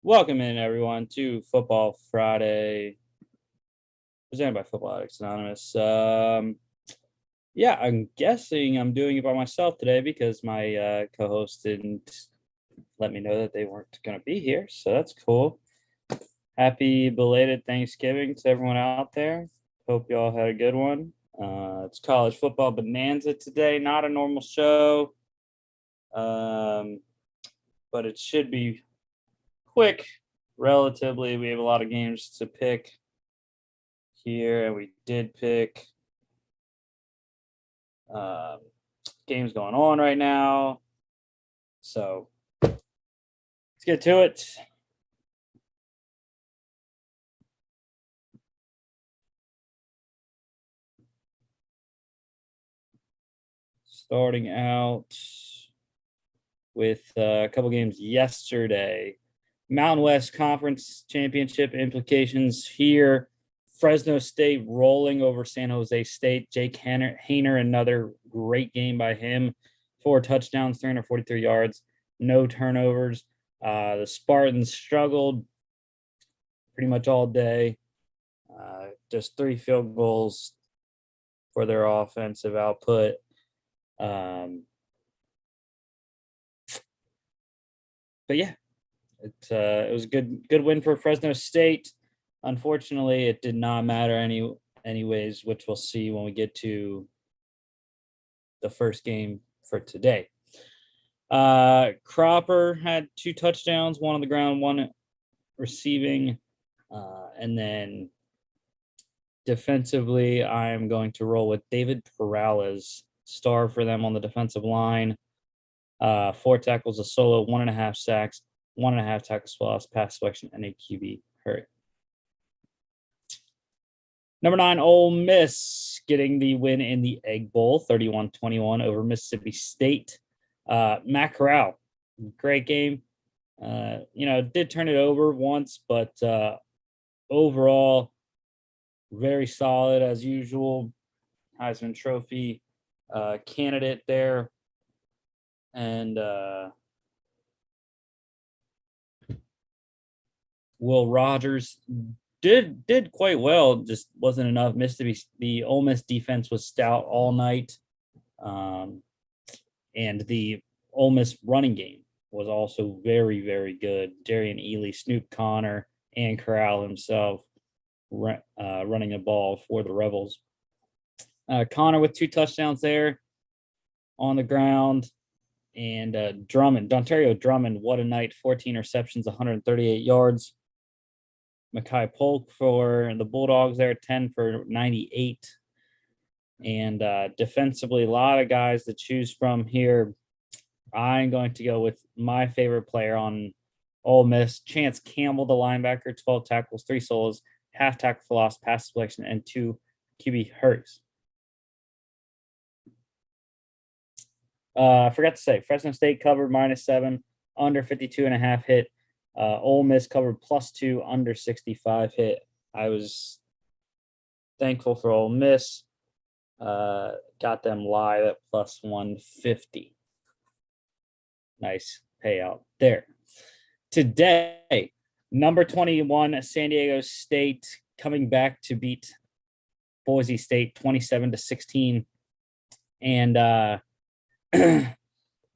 Welcome in, everyone, to Football Friday, presented by Football Addicts Anonymous. I'm guessing I'm doing it by myself today because my co-host didn't let me know that they weren't going to be here, so that's cool. Happy belated Thanksgiving to everyone out there. Hope you all had a good one. It's college football bonanza today, not a normal show, but it should be quick, relatively. We have a lot of games to pick here, and we did pick games going on right now. So let's get to it. Starting out with a couple games yesterday. Mountain West Conference Championship implications here. Fresno State rolling over San Jose State. Jake Haener, another great game by him. 4 touchdowns, 343 yards, no turnovers. The Spartans struggled pretty much all day. Just 3 field goals for their offensive output. But yeah, it was a good win for Fresno State. Unfortunately, it did not matter anyways, which we'll see when we get to the first game for today. Cropper had 2 touchdowns, 1 on the ground, 1 receiving. And then defensively, I am going to roll with David Perales, star for them on the defensive line. 4 tackles, a solo, 1.5 sacks, 1.5 tackles for loss, pass selection, and a QB hurry. Number 9, Ole Miss getting the win in the Egg Bowl, 31-21 over Mississippi State. Matt Corral, great game. Did turn it over once, but overall, very solid as usual. Heisman Trophy candidate there. And Will Rogers did quite well, just wasn't enough. The Ole Miss defense was stout all night. And the Ole Miss running game was also very, very good. Darian Ely, Snoop Connor, and Corral himself running a ball for the Rebels. Connor with 2 touchdowns there on the ground. And Dontario Drummond, what a night. 14 receptions, 138 yards. Makai Polk for the Bulldogs there, 10 for 98. And defensively, a lot of guys to choose from here. I'm going to go with my favorite player on Ole Miss, Chance Campbell, the linebacker, 12 tackles, 3 solos, half tackle for loss, pass deflection, and 2 QB hurries. I forgot to say, Fresno State covered -7, under 52.5 hit. Ole Miss covered +2, under 65 hit. I was thankful for Ole Miss. Got them live at +150. Nice payout there. Today, number 21, San Diego State coming back to beat Boise State 27-16. And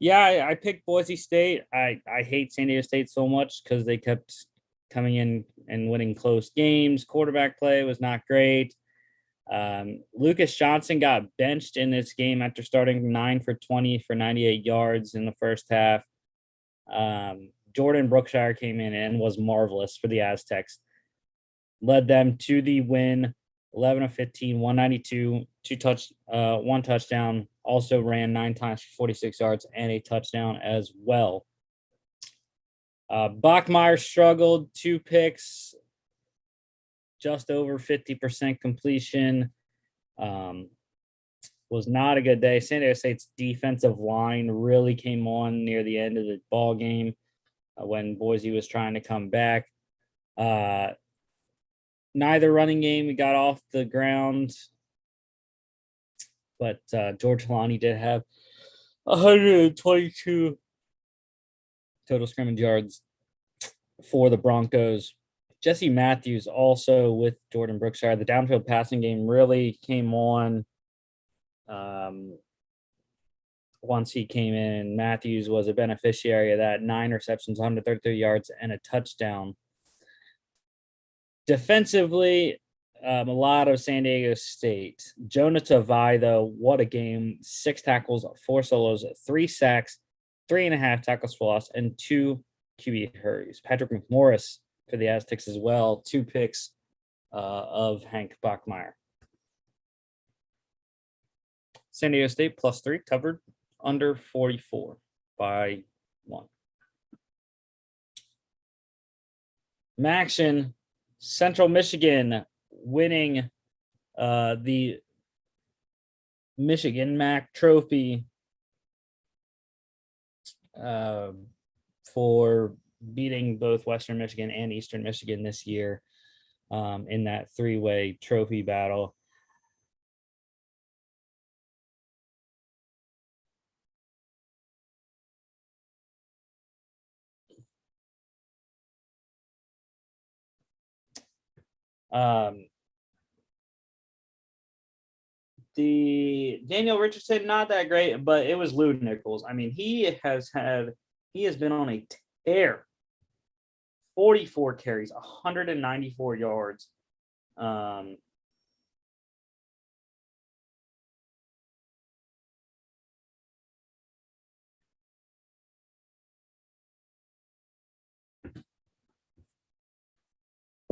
I picked Boise State. I hate San Diego State so much because they kept coming in and winning close games. Quarterback play was not great. Lucas Johnson got benched in this game after starting 9 for 20 for 98 yards in the first half. Jordan Brookshire came in and was marvelous for the Aztecs. Led them to the win, 11 of 15, 192, 1 touchdown. Also ran 9 times for 46 yards and a touchdown as well. Bachmeier struggled, 2 picks, just over 50% completion. Was not a good day. San Diego State's defensive line really came on near the end of the ball game when Boise was trying to come back. Neither running game got off the ground, but George Holani did have 122 total scrimmage yards for the Broncos. Jesse Matthews also with Jordan Brookshire. The downfield passing game really came on once he came in. Matthews was a beneficiary of that. 9 receptions, 133 yards, and a touchdown. Defensively, a lot of San Diego State. Jonah Tavai, though, what a game. 6 tackles, 4 solos, 3 sacks, 3.5 tackles for loss, and 2 QB hurries. Patrick McMorris for the Aztecs as well. 2 picks of Hank Bachmeier. San Diego State +3 covered under 44 by 1. Maction, Central Michigan winning the Michigan MAC trophy for beating both Western Michigan and Eastern Michigan this year in that 3-way trophy battle. The Daniel Richardson, not that great, but it was Lou Nichols. I mean, he has been on a tear. 44 carries, 194 yards.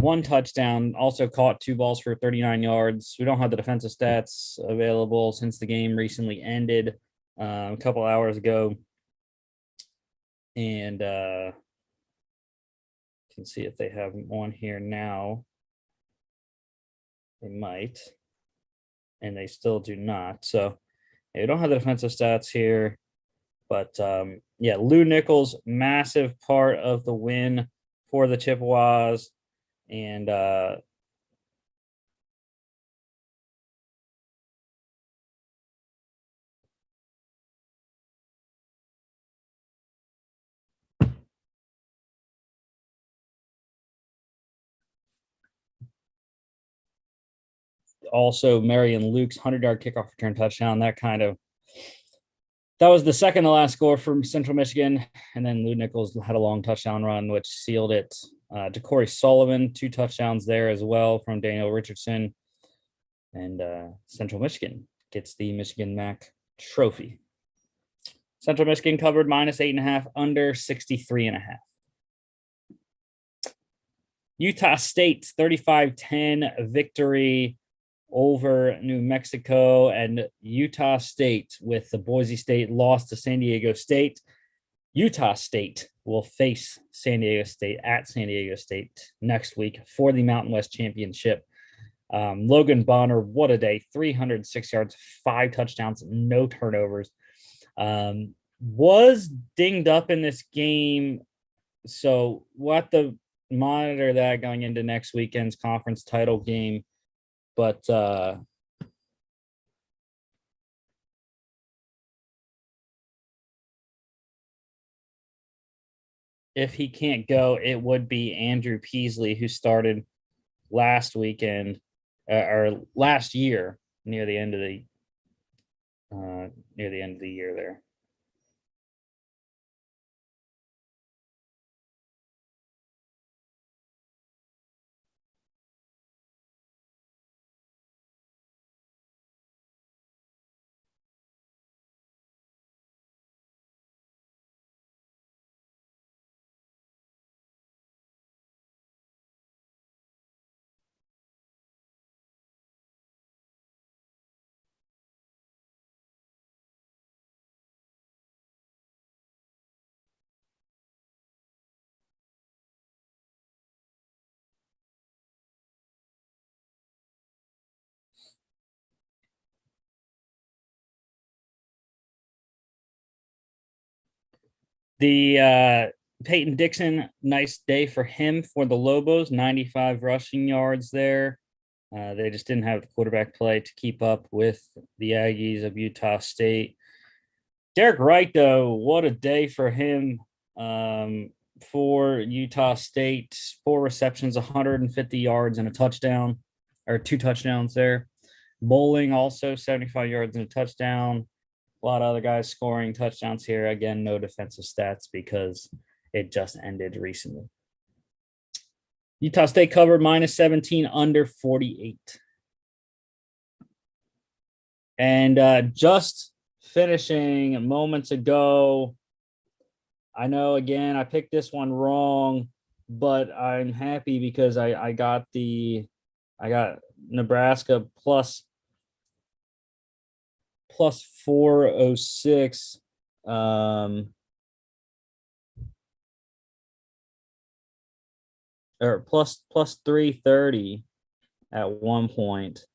One touchdown, also caught 2 balls for 39 yards. We don't have the defensive stats available since the game recently ended a couple hours ago. And can see if they have one here now. They might. And they still do not. So they don't have the defensive stats here. But yeah, Lou Nichols, massive part of the win for the Chippewas. And also Marion Luke's 100-yard kickoff return touchdown. That was the second to last score from Central Michigan. And then Lou Nichols had a long touchdown run, which sealed it. DeCorey Sullivan, 2 touchdowns there as well from Daniel Richardson. And Central Michigan gets the Michigan MAC trophy. Central Michigan covered -8.5, under 63.5. Utah State 35-10 victory over New Mexico, and Utah State with the Boise State loss to San Diego State. Utah State will face San Diego State at San Diego State next week for the Mountain West Championship. Logan Bonner, what a day, 306 yards, 5 touchdowns, no turnovers. Was dinged up in this game, so we'll have to monitor that going into next weekend's conference title game. But if he can't go, it would be Andrew Peasley, who started last weekend or last year near the end of the year there. The Peyton Dixon, nice day for him for the Lobos, 95 rushing yards there. They just didn't have the quarterback play to keep up with the Aggies of Utah State. Derek Wright, though, what a day for him. for Utah State, 4 receptions, 150 yards, and a touchdown, or 2 touchdowns there. Bowling also 75 yards and a touchdown. A lot of other guys scoring touchdowns here. Again, no defensive stats because it just ended recently. Utah State covered -17 under 48. And just finishing moments ago, I know, again, I picked this one wrong, but I'm happy because I got Nebraska plus 406. Or plus 330 at one point.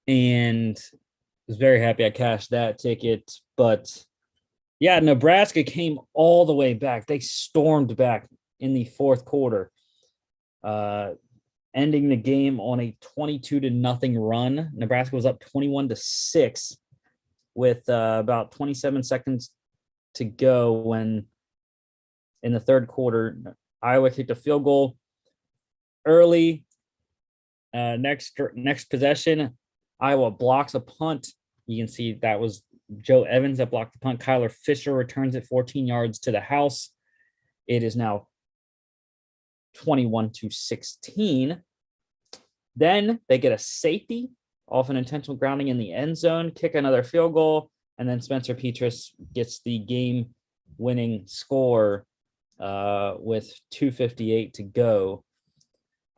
And was very happy I cashed that ticket. But yeah, Nebraska came all the way back. They stormed back in the fourth quarter, ending the game on a 22-0 run. Nebraska was up 21-6 with about 27 seconds to go when in the third quarter, Iowa kicked a field goal early. Next possession, Iowa blocks a punt. You can see that was Joe Evans that blocked the punt. Kyler Fisher returns it 14 yards to the house. It is now 21-16. Then they get a safety off an intentional grounding in the end zone, kick another field goal, and then Spencer Petras gets the game-winning score with 2:58 to go.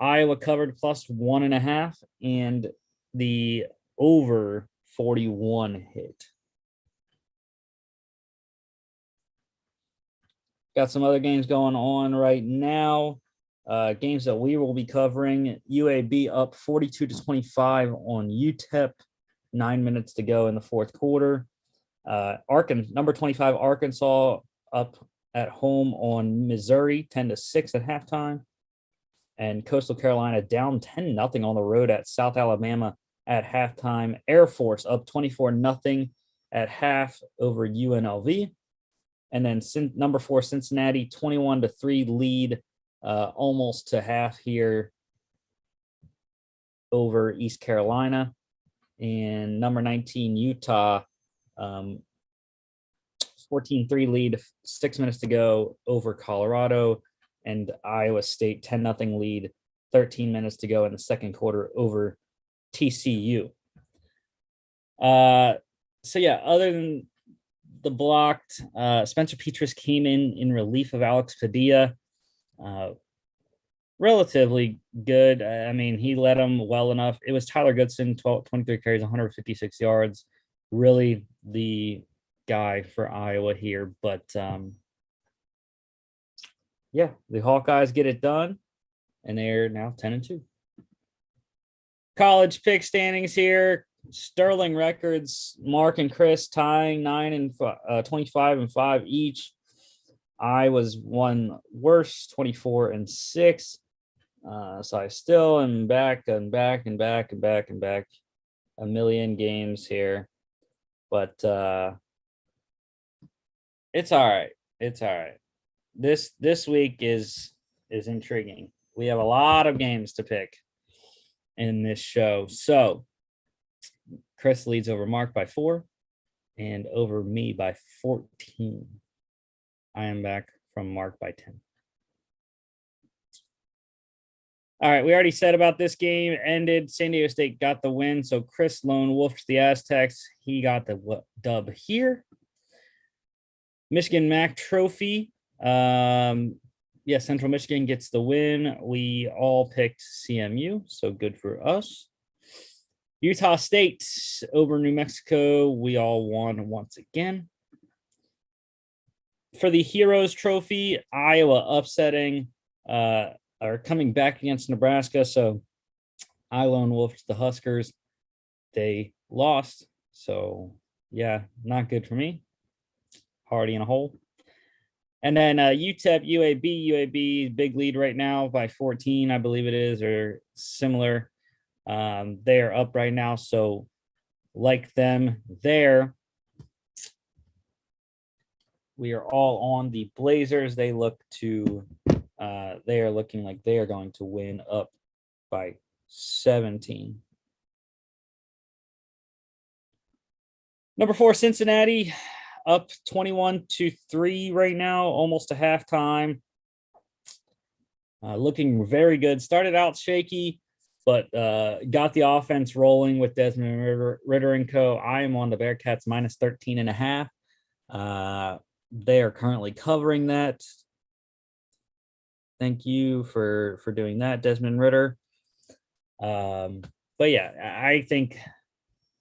Iowa covered plus 1.5, and the over 41 hit. Got some other games going on right now. Games that we will be covering. UAB up 42-25 on UTEP. 9 minutes to go in the fourth quarter. Number 25 Arkansas up at home on Missouri 10-6 at halftime. And Coastal Carolina down 10-0 on the road at South Alabama at halftime. Air Force up 24-0 at half over UNLV. And then number 4 Cincinnati 21-3 lead almost to half here over East Carolina. And number 19 Utah 14-3 lead, 6 minutes to go over Colorado. And Iowa State 10-0 lead, 13 minutes to go in the second quarter over TCU. So yeah, other than the blocked, Spencer Petras came in relief of Alex Padilla. Relatively good. I mean, he led them well enough. It was Tyler Goodson, 23 carries, 156 yards. Really the guy for Iowa here. But yeah, the Hawkeyes get it done, and they're now 10-2. College pick standings here. Sterling records, Mark and Chris tying 25-5 each. I was one worse, 24-6. So I still am back a million games here. But it's all right. It's all right. This week is intriguing. We have a lot of games to pick in this show. So Chris leads over Mark by 4 and over me by 14. I am back from Mark by 10. All right, we already said about this game. Ended. San Diego State got the win. So Chris lone wolfed the Aztecs. He got the dub here. Michigan MAC trophy. Central Michigan gets the win. We all picked CMU, so good for us. Utah State over New Mexico. We all won once again. For the Heroes Trophy, Iowa upsetting or coming back against Nebraska. So I lone wolfed the Huskers. They lost. So yeah, not good for me. Hardy in a hole. And then UTEP, UAB, big lead right now by 14, I believe it is, or similar. They are up right now. So like them there. We are all on the Blazers. They are looking like they are going to win up by 17. Number 4, Cincinnati, up 21-3 right now, almost to halftime. Looking very good. Started out shaky, but got the offense rolling with Desmond Ritter and co. I am on the Bearcats minus 13.5. They are currently covering that. Thank you for doing that, Desmond Ritter. But yeah, I think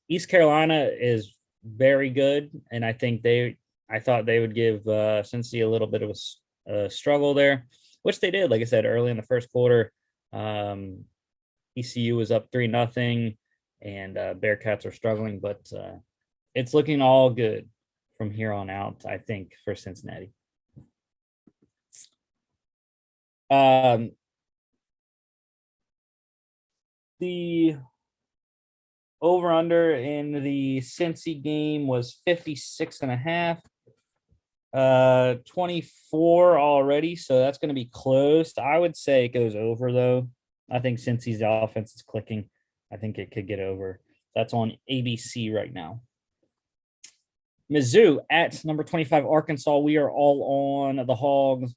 East Carolina is very good, and I thought they would give Cincy a little bit of a struggle there, which they did. Like I said, early in the first quarter, ECU was up 3-0, and Bearcats are struggling, but it's looking all good from here on out, I think, for Cincinnati. The over-under in the Cincy game was 56.5. 24 already, so that's going to be close. I would say it goes over, though. I think Cincy's offense is clicking. I think it could get over. That's on ABC right now. Mizzou at number 25, Arkansas. We are all on the Hogs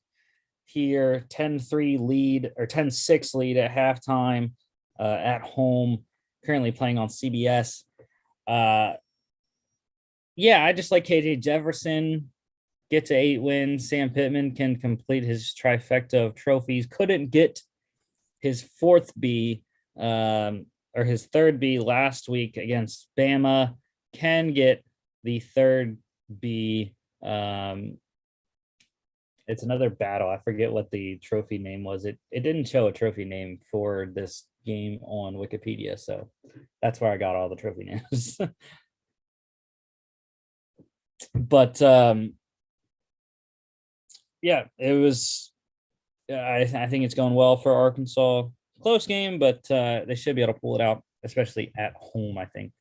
here. 10-3 lead, or 10-6 lead at halftime at home. Currently playing on CBS. Yeah, I just like KJ Jefferson. Get to 8 wins. Sam Pittman can complete his trifecta of trophies. Couldn't get his 4th B or his 3rd B last week against Bama. Can get the 3rd B. It's another battle. I forget what the trophy name was. It didn't show a trophy name for this game on Wikipedia, so that's where I got all the trophy names. But yeah, it was. I think it's going well for Arkansas. Close game, but they should be able to pull it out, especially at home, I think.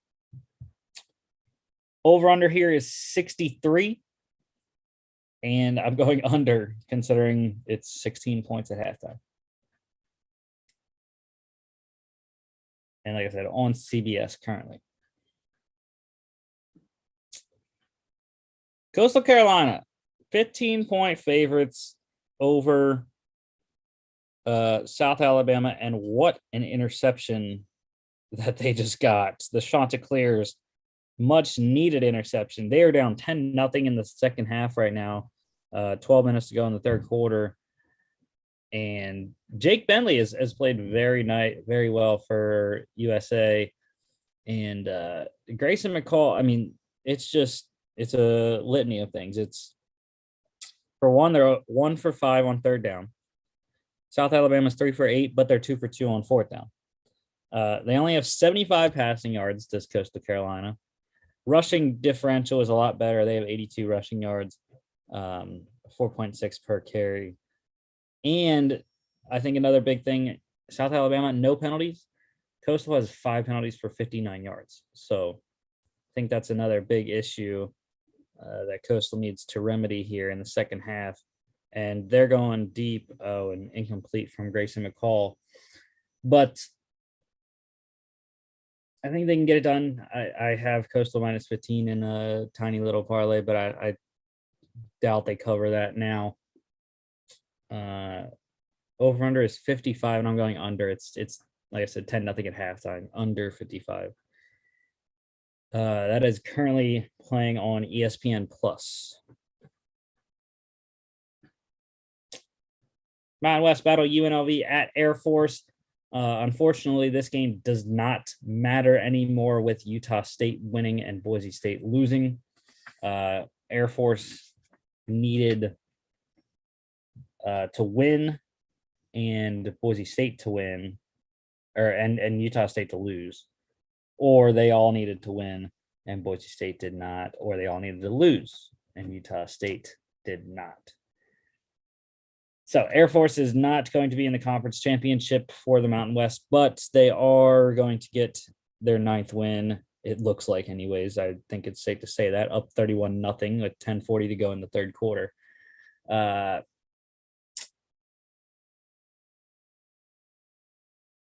Over under here is 63. And I'm going under, considering it's 16 points at halftime. And like I said, on CBS currently. Coastal Carolina, 15-point favorites over South Alabama. And what an interception that they just got. The Chanticleers, much needed interception. They are down 10-0 in the second half right now. 12 minutes to go in the third quarter. And Jake Bentley has played very well for USA. And Grayson McCall, I mean, it's a litany of things. It's, for one, they're 1 for 5 on 3rd down. South Alabama's 3 for 8, but they're 2 for 2 on 4th down. They only have 75 passing yards, this Coastal Carolina. Rushing differential is a lot better. They have 82 rushing yards, 4.6 per carry. And I think another big thing, South Alabama, no penalties. Coastal has 5 penalties for 59 yards. So I think that's another big issue that Coastal needs to remedy here in the second half. And they're going deep. And incomplete from Grayson McCall. But I think they can get it done. I have Coastal minus 15 in a tiny little parlay, but I doubt they cover that now. Over under is 55, and I'm going under. It's like I said, 10-0 at halftime, under 55. That is currently playing on ESPN Plus. Mountain West battle, UNLV at Air Force. Unfortunately, this game does not matter anymore with Utah State winning and Boise State losing. Air Force needed to win and Boise State to win, and Utah State to lose, or they all needed to win and Boise State did not, or they all needed to lose and Utah State did not. So Air Force is not going to be in the conference championship for the Mountain West, but they are going to get their 9th win It looks like, anyways. I think it's safe to say that, up 31-0 with 10:40 to go in the third quarter.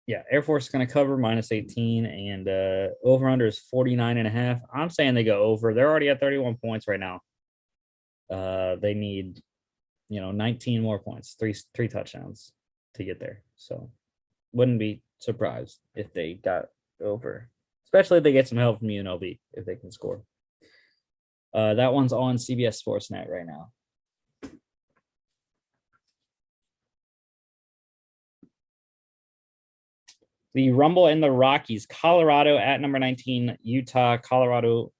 Yeah, Air Force is going to cover -18, and over under is 49.5. I'm saying they go over. They're already at 31 points right now. They need, 19 more points, three touchdowns to get there. So wouldn't be surprised if they got over, especially if they get some help from UNLV if they can score. That one's on CBS Sportsnet right now. The Rumble and the Rockies, Colorado at number 19, Utah. Colorado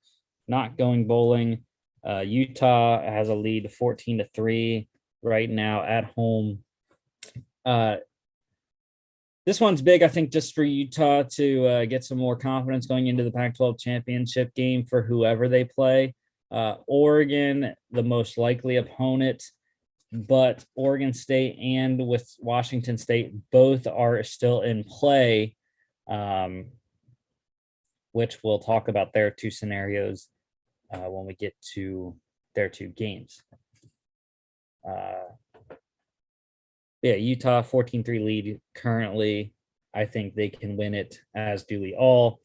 not going bowling. Utah has a lead 14-3 right now at home. This one's big, I think, just for Utah to get some more confidence going into the Pac-12 championship game for whoever they play. Oregon, the most likely opponent, but Oregon State and with Washington State both are still in play, which we'll talk about their two scenarios when we get to their two games. Utah 14-3 lead currently. I think they can win it, as do we all.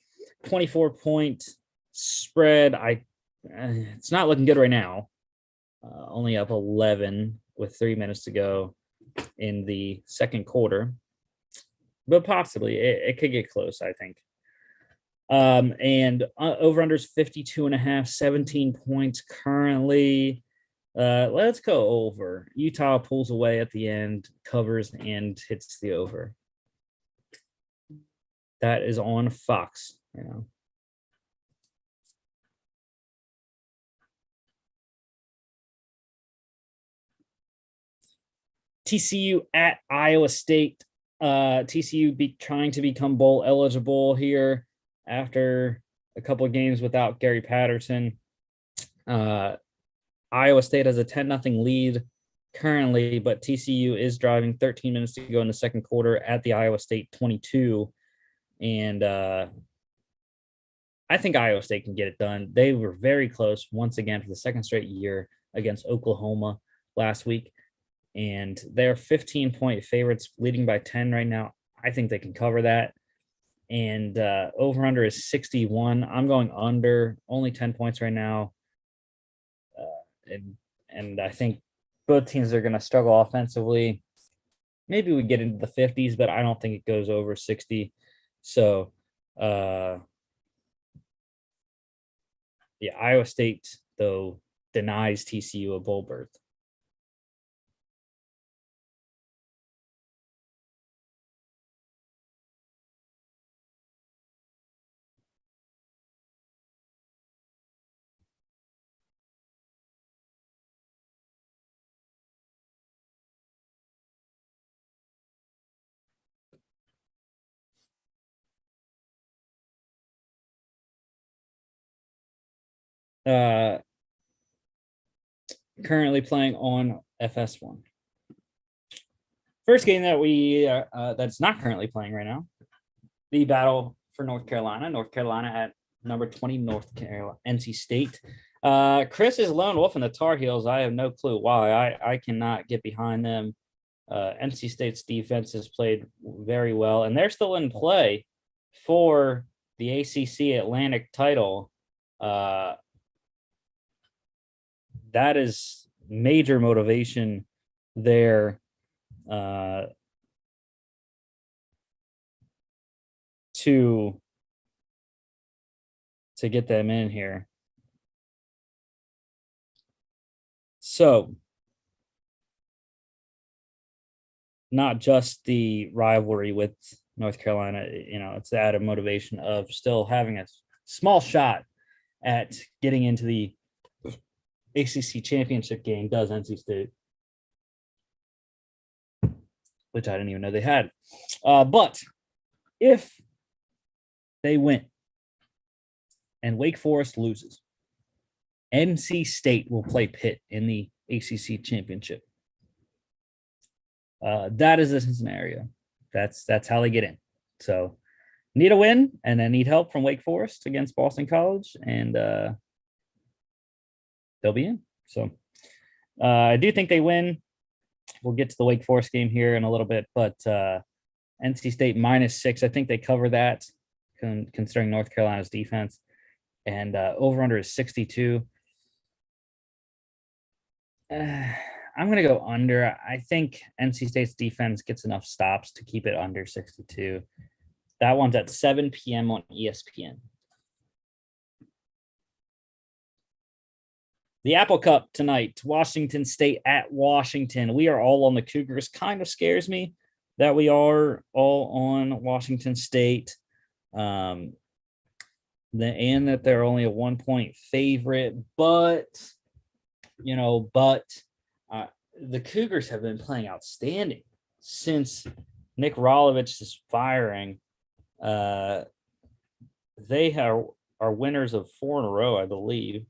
24-point spread. It's not looking good right now. Only up 11 with 3 minutes to go in the second quarter, but possibly it could get close, I think. And over under is 52.5, 17 points currently. Let's go over. Utah pulls away at the end, covers, and hits the over. That is on Fox. TCU at Iowa State. TCU trying to become bowl eligible here after a couple of games without Gary Patterson. Iowa State has a 10-0 lead currently, but TCU is driving 13 minutes to go in the second quarter at the Iowa State 22. And I think Iowa State can get it done. They were very close once again for the second straight year against Oklahoma last week. And they're 15-point favorites, leading by 10 right now. I think they can cover that. And over-under is 61. I'm going under, only 10 points right now. And I think both teams are going to struggle offensively. Maybe we get into the 50s, but I don't think it goes over 60. So, Iowa State, though, denies TCU a bowl berth. Currently playing on FS1. First game that we that's not currently playing right now, the battle for North Carolina. North Carolina at number 20, North Carolina, NC State. Chris is lone wolf in the Tar Heels. I have no clue why. I cannot get behind them. NC State's defense has played very well, and they're still in play for the ACC Atlantic title. That is major motivation there to get them in here. So not just the rivalry with North Carolina, it's the added motivation of still having a small shot at getting into the ACC championship game, does NC State, which I didn't even know they had. But if they win and Wake Forest loses, NC State will play Pitt in the ACC championship. That is the scenario. That's how they get in. So need a win, and then need help from Wake Forest against Boston College, and they'll be in. So I do think they win. We'll get to the Wake Forest game here in a little bit, but NC State -6. I think they cover that, considering North Carolina's defense. And over-under is 62. I'm going to go under. I think NC State's defense gets enough stops to keep it under 62. That one's at 7 p.m. on ESPN. The Apple Cup tonight, Washington State at Washington. We are all on the Cougars. Kind of scares me that we are all on Washington State. And that they're only a 1-point favorite. But the Cougars have been playing outstanding since Nick Rolovich is firing. They are winners of 4 in a row, I believe.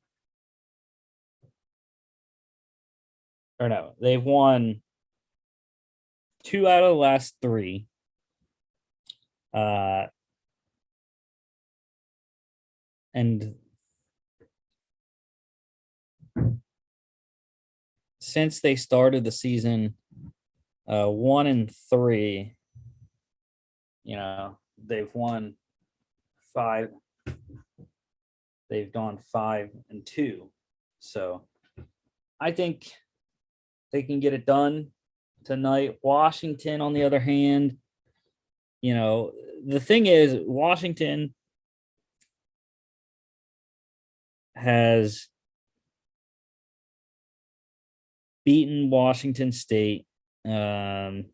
Or no, they've won 2 out of the last 3. And since they started the season 1-3, they've won 5. They've gone 5-2. So I think they can get it done tonight. Washington, on the other hand, the thing is, Washington has beaten Washington State 7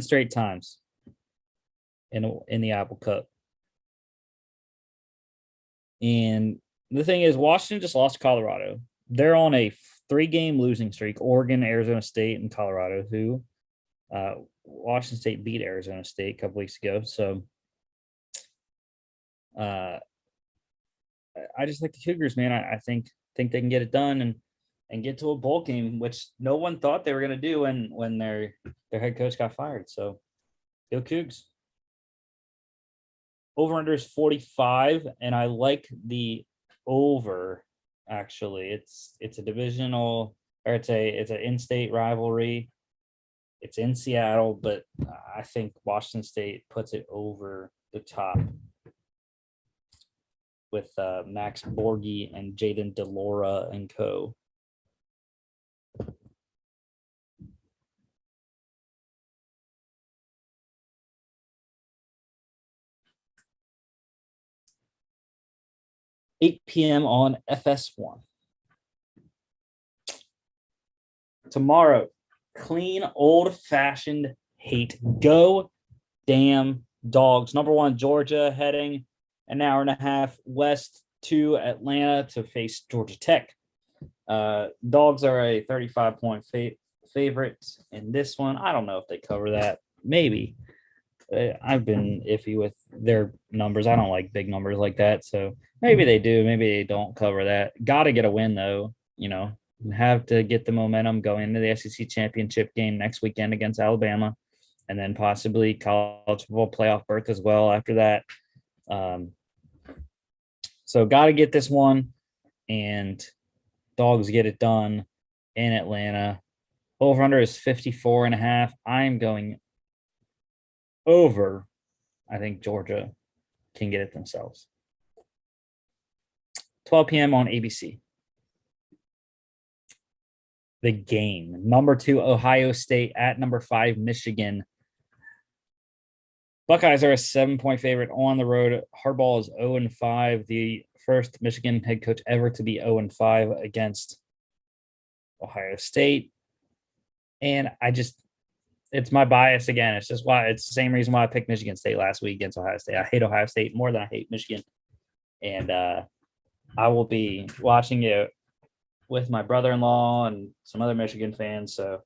straight times in the Apple Cup. And the thing is, Washington just lost to Colorado. They're on a 3-game losing streak. Oregon, Arizona State, and Colorado, who Washington State beat Arizona State a couple weeks ago. So I just like the Cougars, man. I think they can get it done and get to a bowl game, which no one thought they were going to do when their head coach got fired. So go Cougs. Over-under is 45, and I like the over. Actually, it's a divisional, or it's an in-state rivalry. It's in Seattle, but I think Washington State puts it over the top with Max Borghi and Jaden DeLora and co. $8 p.m. on FS1. Tomorrow, clean, old-fashioned hate. Go damn Dogs. Number 1, Georgia, heading an hour and a half west to Atlanta to face Georgia Tech. Dogs are a 35-point favorite in this one. I don't know if they cover that. Maybe. I've been iffy with their numbers. I don't like big numbers like that. So maybe they do. Maybe they don't cover that. Got to get a win, though. Have to get the momentum going into the SEC championship game next weekend against Alabama, and then possibly college football playoff berth as well after that. So got to get this one, and Dogs get it done in Atlanta. Over-under is 54.5. I'm going over. I think Georgia can get it themselves. 12 p.m. on ABC. The game. Number 2, Ohio State at number 5, Michigan. Buckeyes are a 7-point favorite on the road. Harbaugh is 0-5, the first Michigan head coach ever to be 0-5 against Ohio State. And it's my bias again. It's just why it's the same reason why I picked Michigan State last week against Ohio State. I hate Ohio State more than I hate Michigan. And I will be watching it with my brother-in-law and some other Michigan fans. So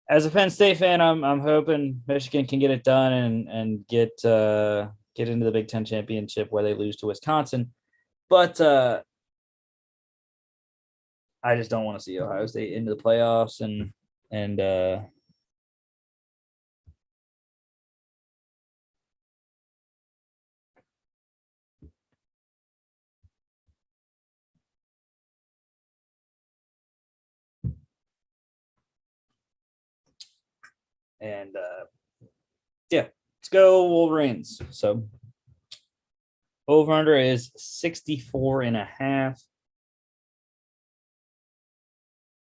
as a Penn State fan, I'm hoping Michigan can get it done and get into the Big Ten championship where they lose to Wisconsin. But I just don't want to see Ohio State into the playoffs and And yeah, let's go Wolverines. So over under is 64.5.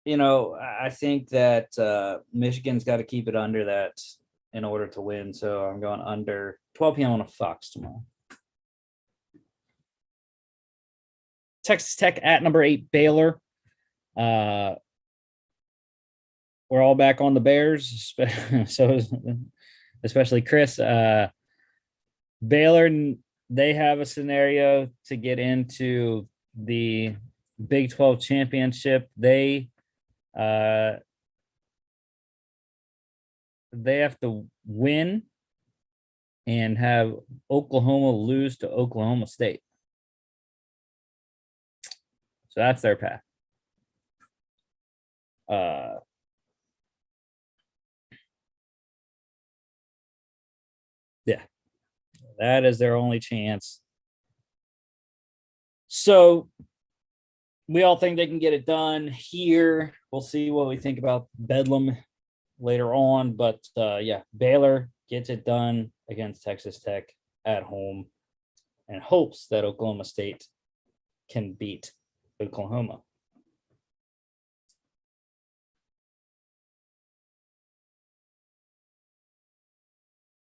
I think that Michigan's got to keep it under that in order to win. So I'm going under 12 p.m. on a Fox tomorrow. Texas Tech at number 8, Baylor. We're all back on the Bears, so especially Chris. Baylor, they have a scenario to get into the Big 12 championship. They have to win and have Oklahoma lose to Oklahoma State. So that's their path. Yeah, that is their only chance. So we all think they can get it done here. We'll see what we think about Bedlam later on. But yeah, Baylor gets it done against Texas Tech at home and hopes that Oklahoma State can beat Oklahoma.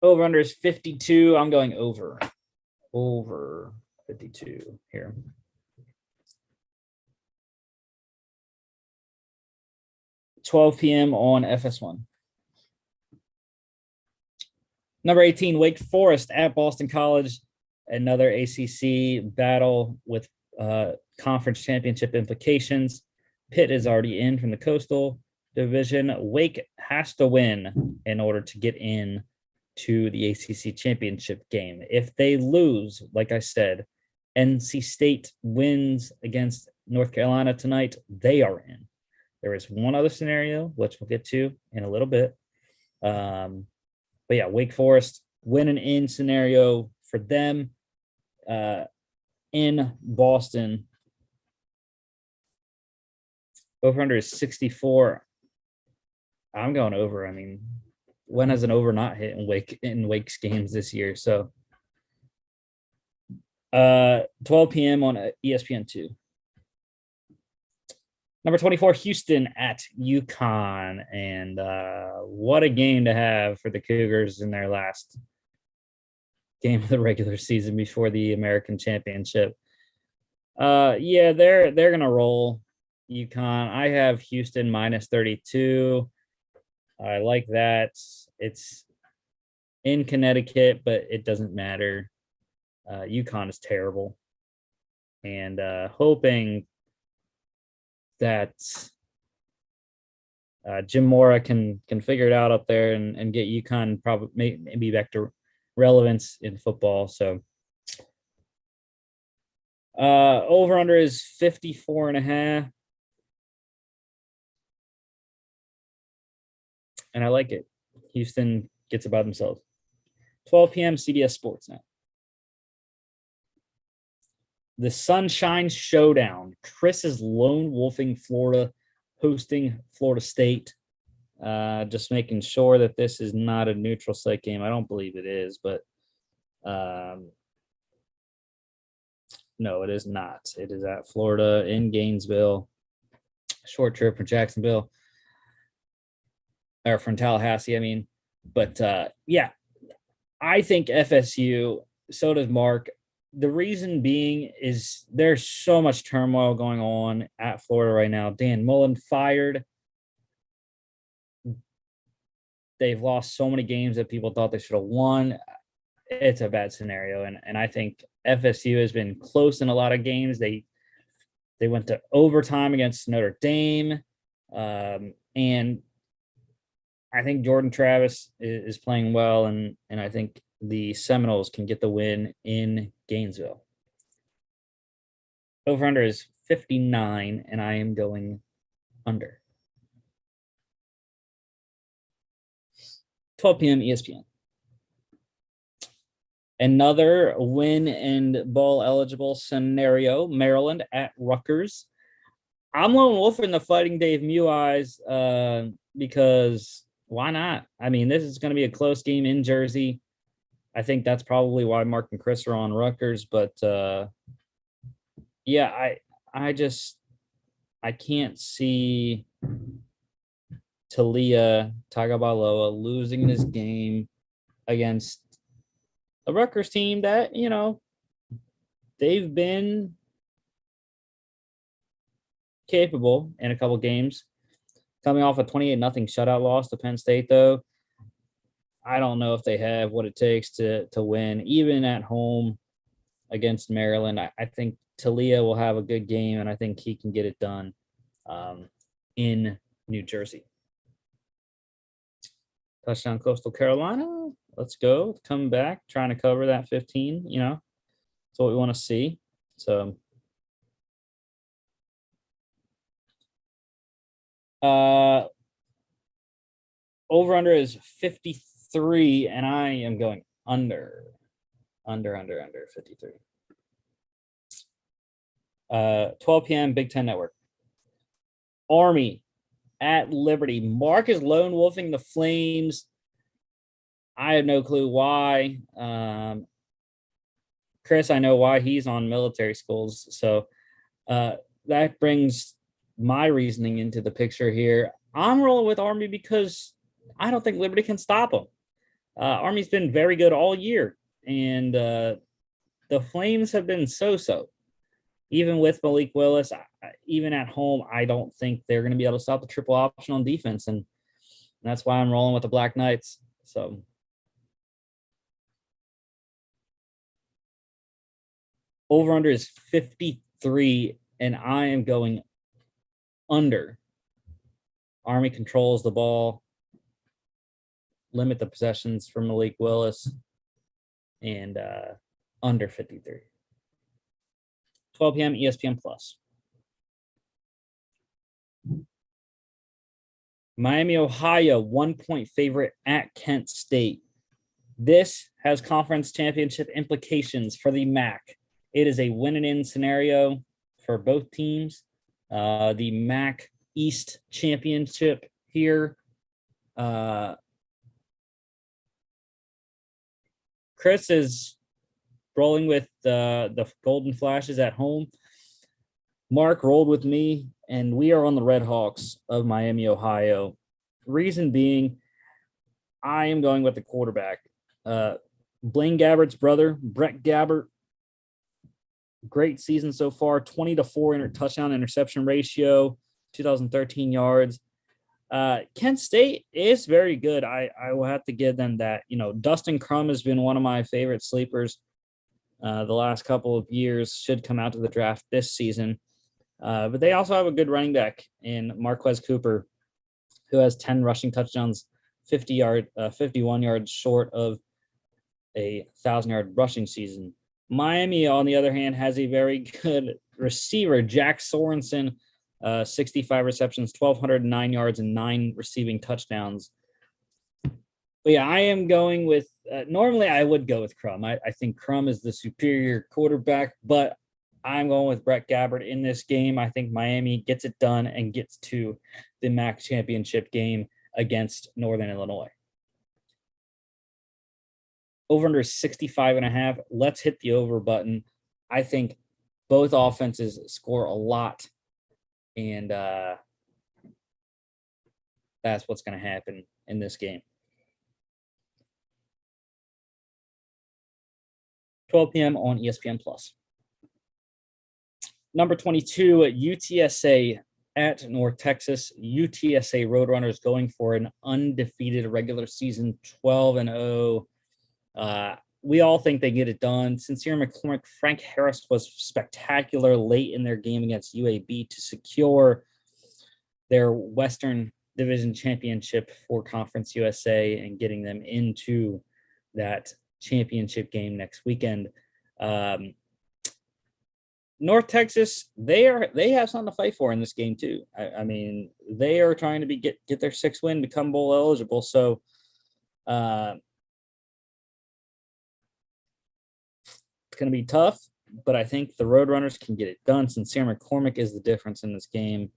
Over under is 52. I'm going over 52 here. $12 p.m. on FS1. Number 18, Wake Forest at Boston College. Another ACC battle with conference championship implications. Pitt is already in from the Coastal Division. Wake has to win in order to get in to the ACC championship game. If they lose, like I said, NC State wins against North Carolina tonight, they are in. There is one other scenario, which we'll get to in a little bit. But yeah, Wake Forest win an in scenario for them in Boston. Over under is 64. I'm going over. I mean, when has an over not hit in Wake's games this year? So 12 p.m. on ESPN2. Number 24, Houston at UConn. And what a game to have for the Cougars in their last game of the regular season before the American Championship. Yeah, they're going to roll UConn. I have Houston minus 32. I like that. It's in Connecticut, but it doesn't matter. UConn is terrible. And hoping that Jim Mora can figure it out up there and get UConn probably maybe back to relevance in football. So over under is 54.5. And I like it. Houston gets it by themselves. 12 p.m. CBS Sports now. The Sunshine Showdown. Chris is lone wolfing Florida, hosting Florida State. Just making sure that this is not a neutral site game. I don't believe it is, but no, it is not. It is at Florida in Gainesville. Short trip from Jacksonville. Or from Tallahassee, I mean. But yeah, I think FSU, so does Mark. The reason being is there's so much turmoil going on at Florida right now. Dan Mullen fired. They've lost so many games that people thought they should have won. It's a bad scenario. And I think FSU has been close in a lot of games. They went to overtime against Notre Dame. And I think Jordan Travis is playing well, and I think the Seminoles can get the win in Gainesville. Over under is 59, and I am going under. 12 p.m. ESPN. Another win and bowl eligible scenario, Maryland at Rutgers. I'm lone wolf in the Fighting Dave Mew Eyes because Why not? I mean, this is going to be a close game in Jersey. I think that's probably why Mark and Chris are on Rutgers. But yeah, I can't see Talia Tagovailoa losing this game against a Rutgers team that, they've been capable in a couple games. Coming off a 28-0 shutout loss to Penn State, though, I don't know if they have what it takes to win, even at home against Maryland. I think Talia will have a good game, and I think he can get it done in New Jersey. Touchdown Coastal Carolina. Let's go. Come back, trying to cover that 15. That's what we want to see. So over under is 53, and I am going under 53. 12 p.m. Big Ten Network. Army at Liberty. Mark is lone wolfing the Flames. I have no clue why. Chris, I know why he's on military schools. So that brings my reasoning into the picture here. I'm rolling with Army because I don't think Liberty can stop them. Army's been very good all year, and the Flames have been so-so. Even with Malik Willis, even at home, I don't think they're going to be able to stop the triple option on defense, and that's why I'm rolling with the Black Knights. So over-under is 53, and I am going under. Army controls the ball, limit the possessions for Malik Willis, and under 53. 12 p.m. ESPN Plus. Miami, Ohio, 1-point favorite at Kent State. This has conference championship implications for the MAC. It is a win-and-in scenario for both teams. The MAC East Championship here. Chris is rolling with the Golden Flashes at home. Mark rolled with me, and we are on the Red Hawks of Miami, Ohio. Reason being, I am going with the quarterback. Blaine Gabbert's brother, Brett Gabbert, great season so far, 20-4 touchdown interception ratio, 2,013 yards. Kent State is very good. I will have to give them that. Dustin Crum has been one of my favorite sleepers the last couple of years, should come out to the draft this season. But they also have a good running back in Marquez Cooper, who has 10 rushing touchdowns, 51 yards short of a 1,000-yard rushing season. Miami, on the other hand, has a very good receiver, Jack Sorensen, 65 receptions, 1,209 yards, and 9 receiving touchdowns. But yeah, I am going with normally I would go with Crum. I think Crum is the superior quarterback, but I'm going with Brett Gabbert in this game. I think Miami gets it done and gets to the MAC championship game against Northern Illinois. Over under 65.5. Let's hit the over button. I think both offenses score a lot, and that's what's going to happen in this game. 12 p.m. on ESPN Plus. Number 22 at UTSA at North Texas. UTSA Roadrunners going for an undefeated regular season, 12-0. We all think they get it done. Sincere McCormick, Frank Harris was spectacular late in their game against UAB to secure their Western Division championship for Conference USA and getting them into that championship game next weekend. North Texas, they have something to fight for in this game too. I mean, they are trying to get their 6th win, become bowl eligible. So it's going to be tough, but I think the Roadrunners can get it done. Sincere McCormick is the difference in this game.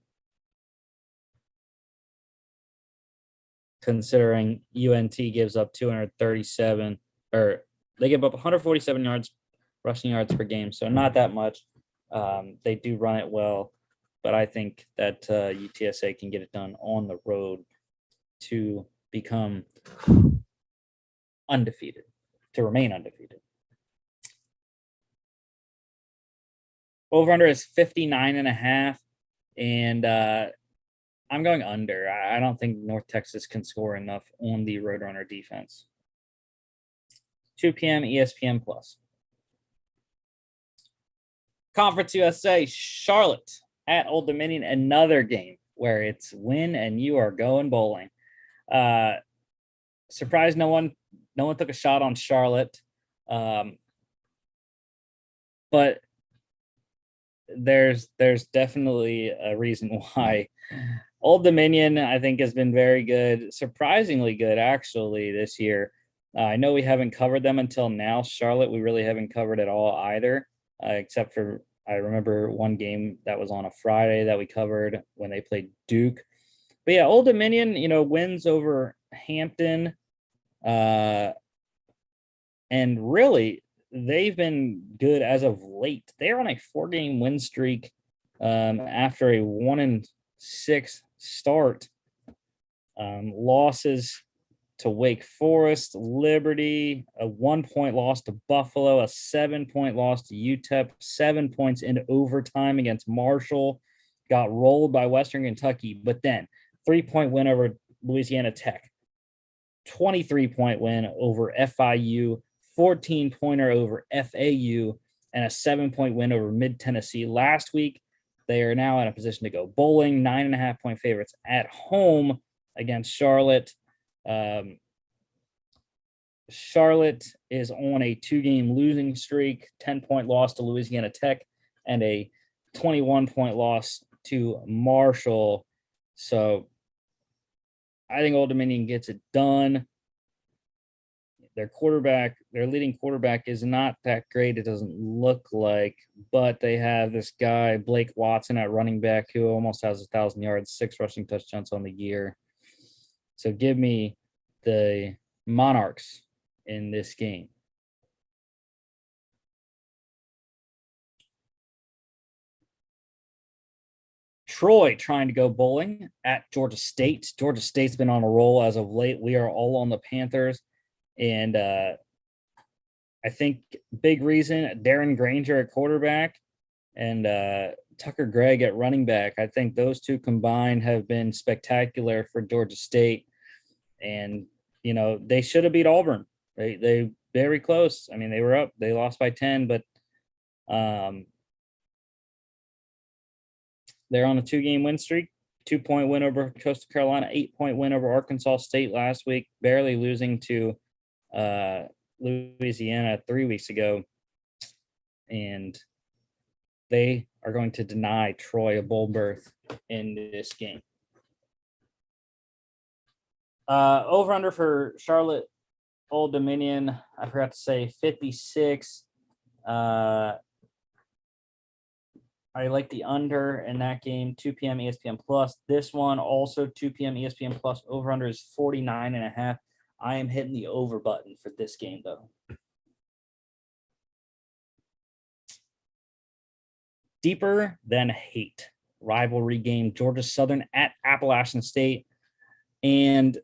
considering UNT gives up 237, or they give up 147 yards, rushing yards per game. So not that much. They do run it well, but I think that UTSA can get it done on the road to become undefeated, to remain undefeated. Over under is 59.5, and I'm going under. I don't think North Texas can score enough on the Roadrunner defense. 2 p.m. ESPN Plus. Conference USA, Charlotte at Old Dominion, another game where it's win and you are going bowling. Surprised no one took a shot on Charlotte. But there's definitely a reason why. Old Dominion, I think, has been very good, surprisingly good, actually, this year. I know we haven't covered them until now. Charlotte, we really haven't covered at all either, except for I remember one game that was on a Friday that we covered when they played Duke. But yeah, Old Dominion, wins over Hampton. And really, they've been good as of late. They're on a 4-game win streak after a 1-6 start. Losses to Wake Forest, Liberty, a 1-point loss to Buffalo, a 7-point loss to UTEP, 7 points into overtime against Marshall, got rolled by Western Kentucky, but then 3-point win over Louisiana Tech, 23-point win over FIU, 14-pointer over FAU, and a 7-point win over Mid-Tennessee last week. They are now in a position to go bowling, 9.5-point favorites at home against Charlotte. Charlotte is on a 2-game losing streak, 10-point loss to Louisiana Tech, and a 21-point loss to Marshall. So I think Old Dominion gets it done. Their leading quarterback is not that great, it doesn't look like, but they have this guy, Blake Watson, at running back, who almost has 1,000 yards, 6 rushing touchdowns on the year. So give me the Monarchs in this game. Troy trying to go bowling at Georgia State. Georgia State's been on a roll as of late. We are all on the Panthers. And I think big reason, Darren Granger at quarterback and Tucker Gregg at running back. I think those two combined have been spectacular for Georgia State. And, they should have beat Auburn. They very close. I mean, they were up. They lost by 10, but they're on a 2-game win streak. 2-point win over Coastal Carolina, 8-point win over Arkansas State last week, barely losing to Louisiana 3 weeks ago. And they are going to deny Troy a bowl berth in this game. Over under for Charlotte Old Dominion, I forgot to say 56. I like the under in that game, 2 p.m. ESPN Plus. This one also 2 p.m. ESPN Plus. Over under is 49.5. I am hitting the over button for this game, though. Deeper than hate rivalry game, Georgia Southern at Appalachian State. And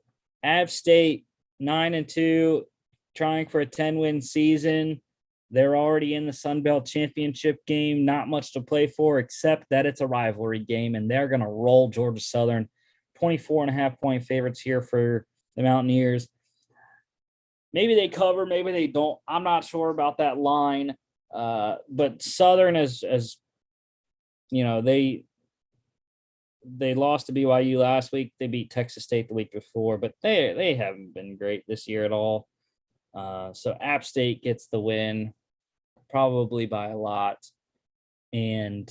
App State 9-2, trying for a 10-win season. They're already in the Sun Belt Championship game. Not much to play for, except that it's a rivalry game, and they're going to roll Georgia Southern. 24.5-point favorites here for the Mountaineers. Maybe they cover, maybe they don't. I'm not sure about that line. But Southern, as they lost to BYU last week. They beat Texas State the week before, but they haven't been great this year at all. So App State gets the win, probably by a lot. And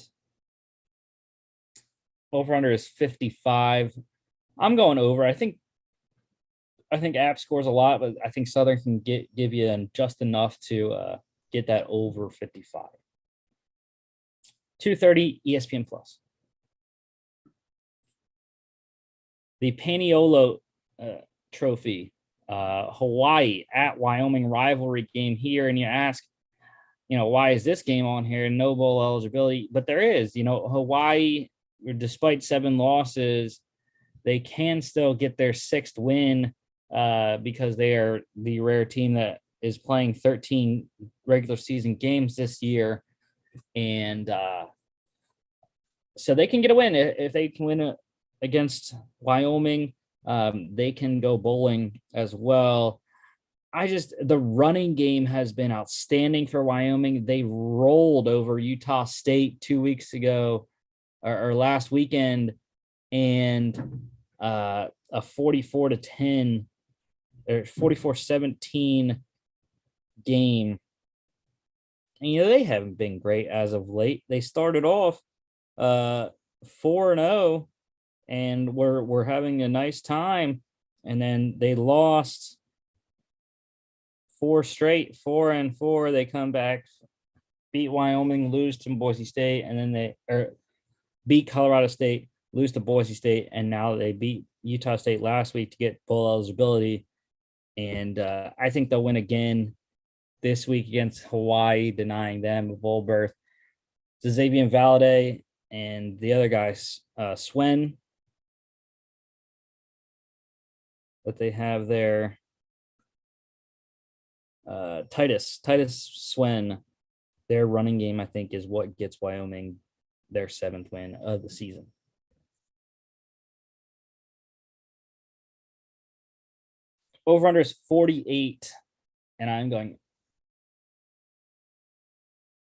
over-under is 55. I'm going over. I think App scores a lot, but I think Southern can give you just enough to get that over 55. 2:30 ESPN Plus. The Paniolo Trophy, Hawaii at Wyoming rivalry game here. And you ask, why is this game on here? No bowl eligibility, but there is, Hawaii, despite 7 losses, they can still get their 6th win because they are the rare team that is playing 13 regular season games this year. And so they can get a win. If they can win against Wyoming, they can go bowling as well. The running game has been outstanding for Wyoming. They rolled over Utah State 2 weeks ago or last weekend, and a 44-10 or 44-17 game. And, they haven't been great as of late. They started off 4-0 and we're having a nice time, and then they lost 4 straight, 4-4. They come back, beat Wyoming, lose to Boise State, and then they beat Colorado State, lose to Boise State, and now they beat Utah State last week to get bowl eligibility. And I think they'll win again this week against Hawaii, denying them a bowl berth. Xavier Valade and the other guys, Swen, that they have there. Titus Swen, their running game, I think, is what gets Wyoming their 7th win of the season. Over under is 48, and I'm going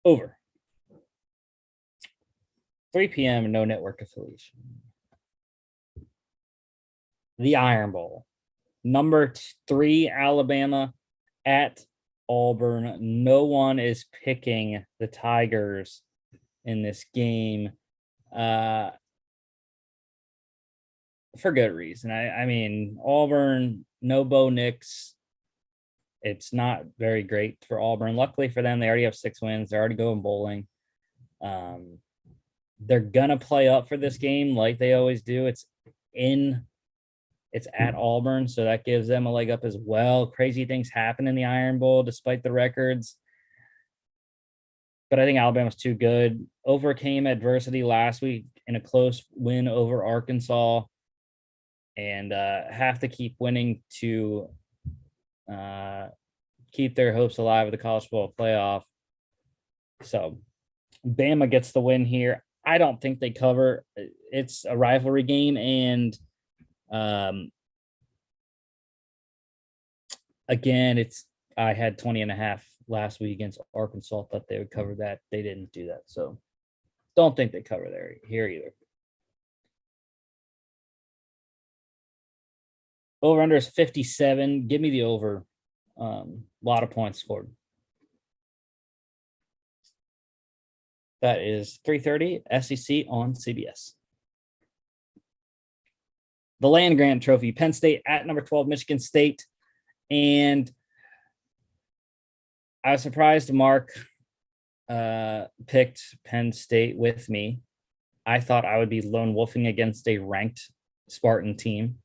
over. 3 p.m. no network affiliation. The Iron Bowl. Number 3 Alabama at Auburn. No one is picking the Tigers in this game for good reason. I mean, Auburn, no Bo Nix. It's not very great for Auburn. Luckily for them, they already have 6 wins. They're already going bowling. They're gonna play up for this game like they always do. It's at Auburn, so that gives them a leg up as well. Crazy things happen in the Iron Bowl despite the records. But I think Alabama's too good. Overcame adversity last week in a close win over Arkansas, and have to keep winning to keep their hopes alive with the college football playoff. So Bama gets the win here. I don't think they cover. It's a rivalry game, and again, I had 20.5 last week against Arkansas. Thought they would cover that. They didn't do that. So don't think they cover here either. Over under is 57. Give me the over. A lot of points scored. That is 3:30 SEC on CBS. The Land Grant Trophy, Penn State at number 12, Michigan State. And I was surprised Mark picked Penn State with me. I thought I would be lone wolfing against a ranked Spartan team.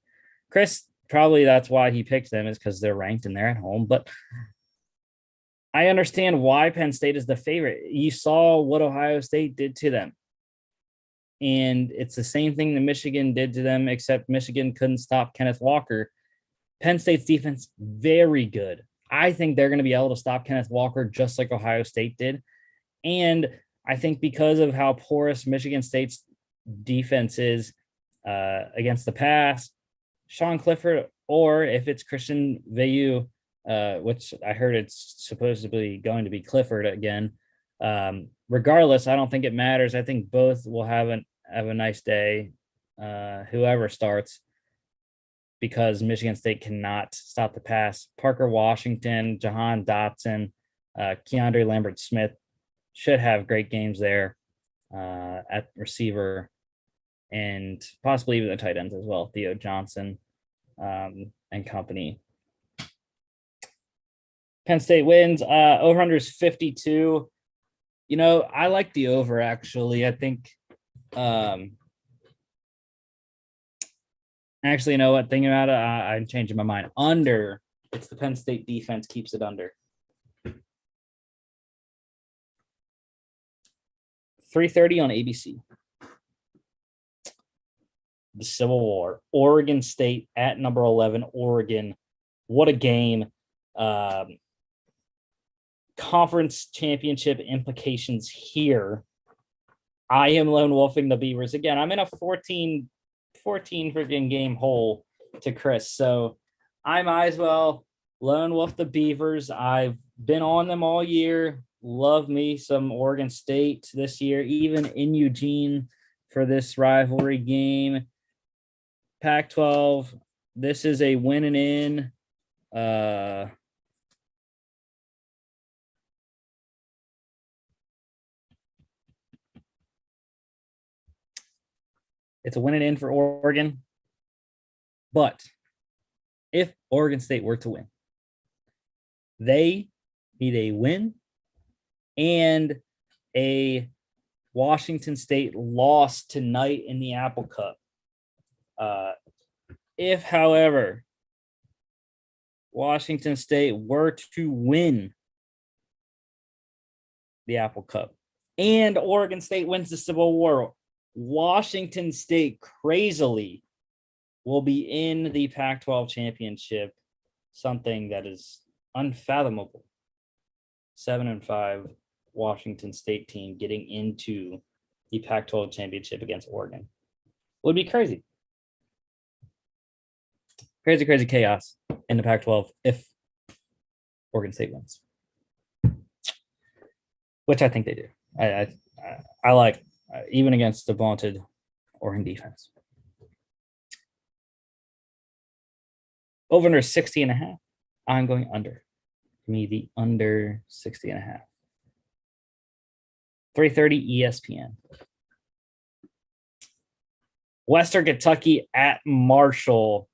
Chris, probably that's why he picked them, is because they're ranked and they're at home. But I understand why Penn State is the favorite. You saw what Ohio State did to them. And it's the same thing that Michigan did to them, except Michigan couldn't stop Kenneth Walker. Penn State's defense, very good. I think they're going to be able to stop Kenneth Walker just like Ohio State did. And I think because of how porous Michigan State's defense is against the pass, Sean Clifford, or if it's Christian Veilleux, which I heard it's supposedly going to be Clifford again. Regardless, I don't think it matters. I think both will have a nice day, whoever starts, because Michigan State cannot stop the pass. Parker Washington, Jahan Dotson, Keandre Lambert-Smith should have great games there at receiver, and possibly even the tight ends as well, Theo Johnson and company. Penn State wins. Over-under is 52. I like the over, actually. I think Actually, you know what? Thinking about it, I'm changing my mind. Under. It's the Penn State defense keeps it under. 3:30 on ABC. The Civil War. Oregon State at number 11. Oregon. What a game. Conference championship implications here. I am lone wolfing the Beavers. Again, I'm in a 14 freaking game hole to Chris. So I might as well lone wolf the Beavers. I've been on them all year. Love me some Oregon State this year, even in Eugene for this rivalry game. Pac-12, this is a win and in. It's a win and in for Oregon. But if Oregon State were to win, they need a win and a Washington State loss tonight in the Apple Cup. If, however, Washington State were to win the Apple Cup and Oregon State wins the Civil War, Washington State crazily will be in the Pac-12 championship, something that is unfathomable. 7-5 Washington State team getting into the Pac-12 championship against Oregon would be crazy. Crazy chaos in the Pac-12 if Oregon State wins, which I think they do. I like, even against the vaunted Oregon defense. Over under 60.5. I'm going under. Give me the under 60.5. 3:30 ESPN. Western Kentucky at Marshall.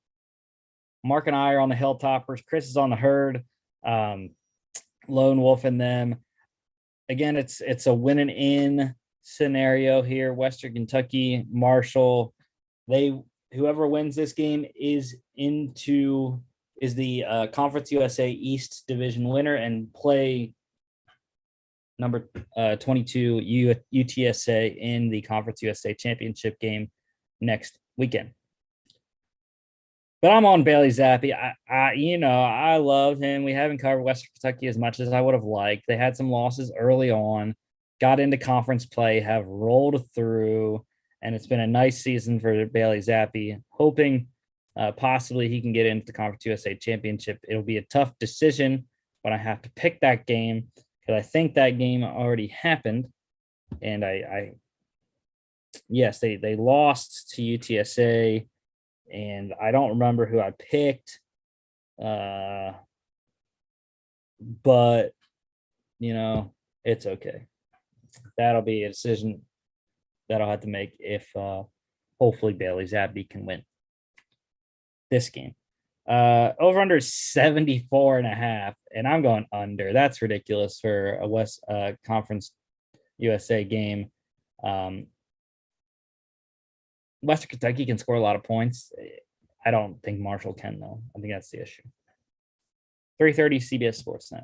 Mark and I are on the Hilltoppers. Chris is on the Herd. Lone Wolf and them. Again, it's a win and in scenario here. Western Kentucky, Marshall. Whoever wins this game is the Conference USA East Division winner and play number 22 UTSA in the Conference USA Championship game next weekend. But I'm on Bailey Zappi. I love him. We haven't covered Western Kentucky as much as I would have liked. They had some losses early on, got into conference play, have rolled through, and it's been a nice season for Bailey Zappi. Hoping possibly he can get into the Conference USA Championship. It'll be a tough decision when I have to pick that game because I think that game already happened. And yes, they lost to UTSA. And I don't remember who I picked. But, it's okay. That'll be a decision that I'll have to make if hopefully Bailey Zappi can win this game. Over under 74.5. And I'm going under. That's ridiculous for a West Conference USA game. Western Kentucky can score a lot of points. I don't think Marshall can, though. I think that's the issue. 3:30 CBS Sportsnet.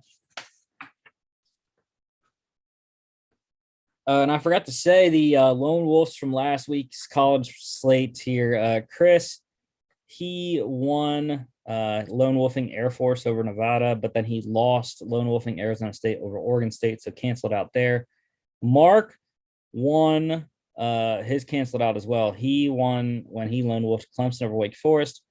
And I forgot to say the Lone Wolves from last week's college slate here. Chris, he won Lone Wolfing Air Force over Nevada, but then he lost Lone Wolfing Arizona State over Oregon State, so canceled out there. Mark won his canceled out as well. He won when he lone wolfed Clemson over Wake Forest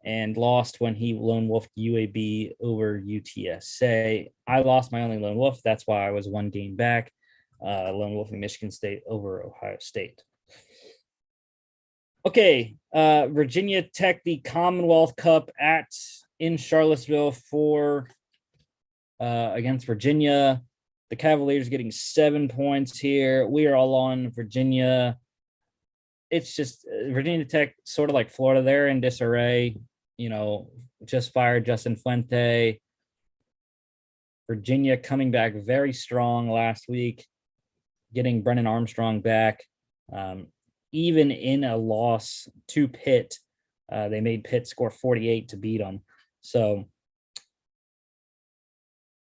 and lost when he lone wolfed UAB over UTSA. I lost my only lone wolf. That's why I was one game back. Lone wolfing Michigan State over Ohio State. Okay, Virginia Tech, the Commonwealth Cup in Charlottesville for against Virginia. The Cavaliers getting 7 points here. We are all on Virginia. It's just Virginia Tech, sort of like Florida. They're in disarray. Just fired Justin Fuente. Virginia coming back very strong last week, getting Brennan Armstrong back. Even in a loss to Pitt, They made Pitt score 48 to beat them. So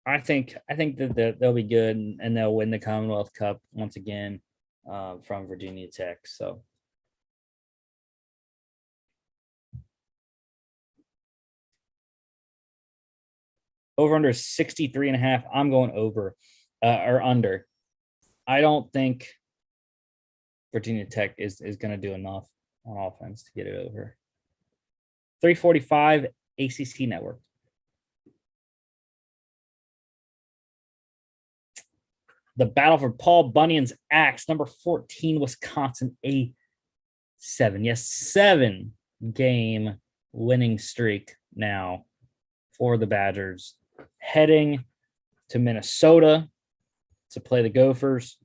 I think that they'll be good and they'll win the Commonwealth Cup once again from Virginia Tech. So over under 63.5. I'm going over or under. I don't think Virginia Tech is going to do enough on offense to get it over. 345 ACC Network. The battle for Paul Bunyan's axe, number 14, Wisconsin, a 7-game winning streak now for the Badgers, heading to Minnesota to play the Gophers.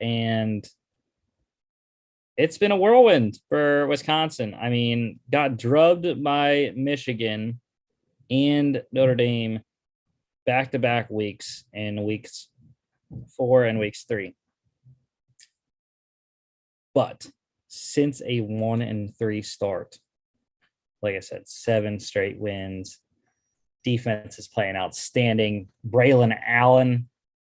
And it's been a whirlwind for Wisconsin. I mean, got drubbed by Michigan and Notre Dame back-to-back weeks in weeks 4 and weeks 3. But since a 1-3 start, like I said, 7 straight wins. Defense is playing outstanding. Braylon Allen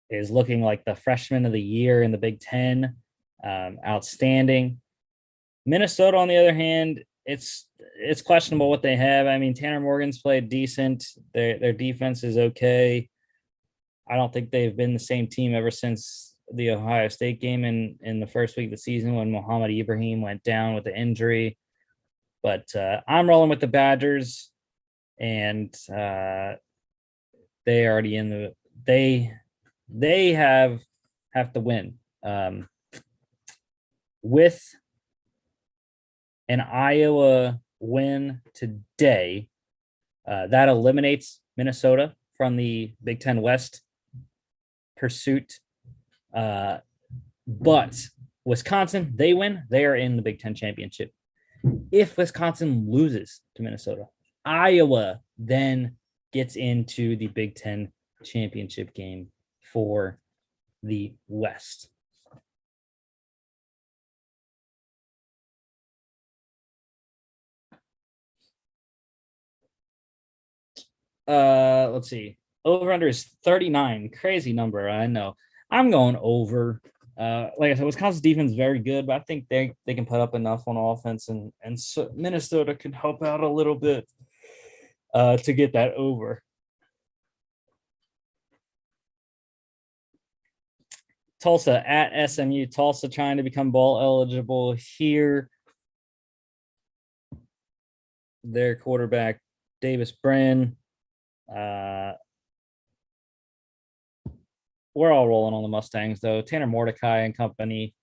is looking like the freshman of the year in the Big Ten. Outstanding. Minnesota, on the other hand, it's questionable what they have. I mean, Tanner Morgan's played decent. Their defense is okay. I don't think they've been the same team ever since the Ohio State game in the first week of the season when Mohamed Ibrahim went down with the injury. But I'm rolling with the Badgers, and they already in the they have to win. With an Iowa win today, that eliminates Minnesota from the Big Ten West pursuit. But Wisconsin, they win, they are in the Big Ten championship. If Wisconsin loses to Minnesota, Iowa then gets into the Big Ten championship game for the West. Let's see. Over under is 39. Crazy number, I know. I'm going over. Like I said, Wisconsin's defense is very good, but I think they can put up enough on offense, and so Minnesota can help out a little bit to get that over. Tulsa at SMU. Tulsa trying to become bowl eligible here. Their quarterback, Davis Brin. We're all rolling on the Mustangs, though. Tanner Mordecai and company.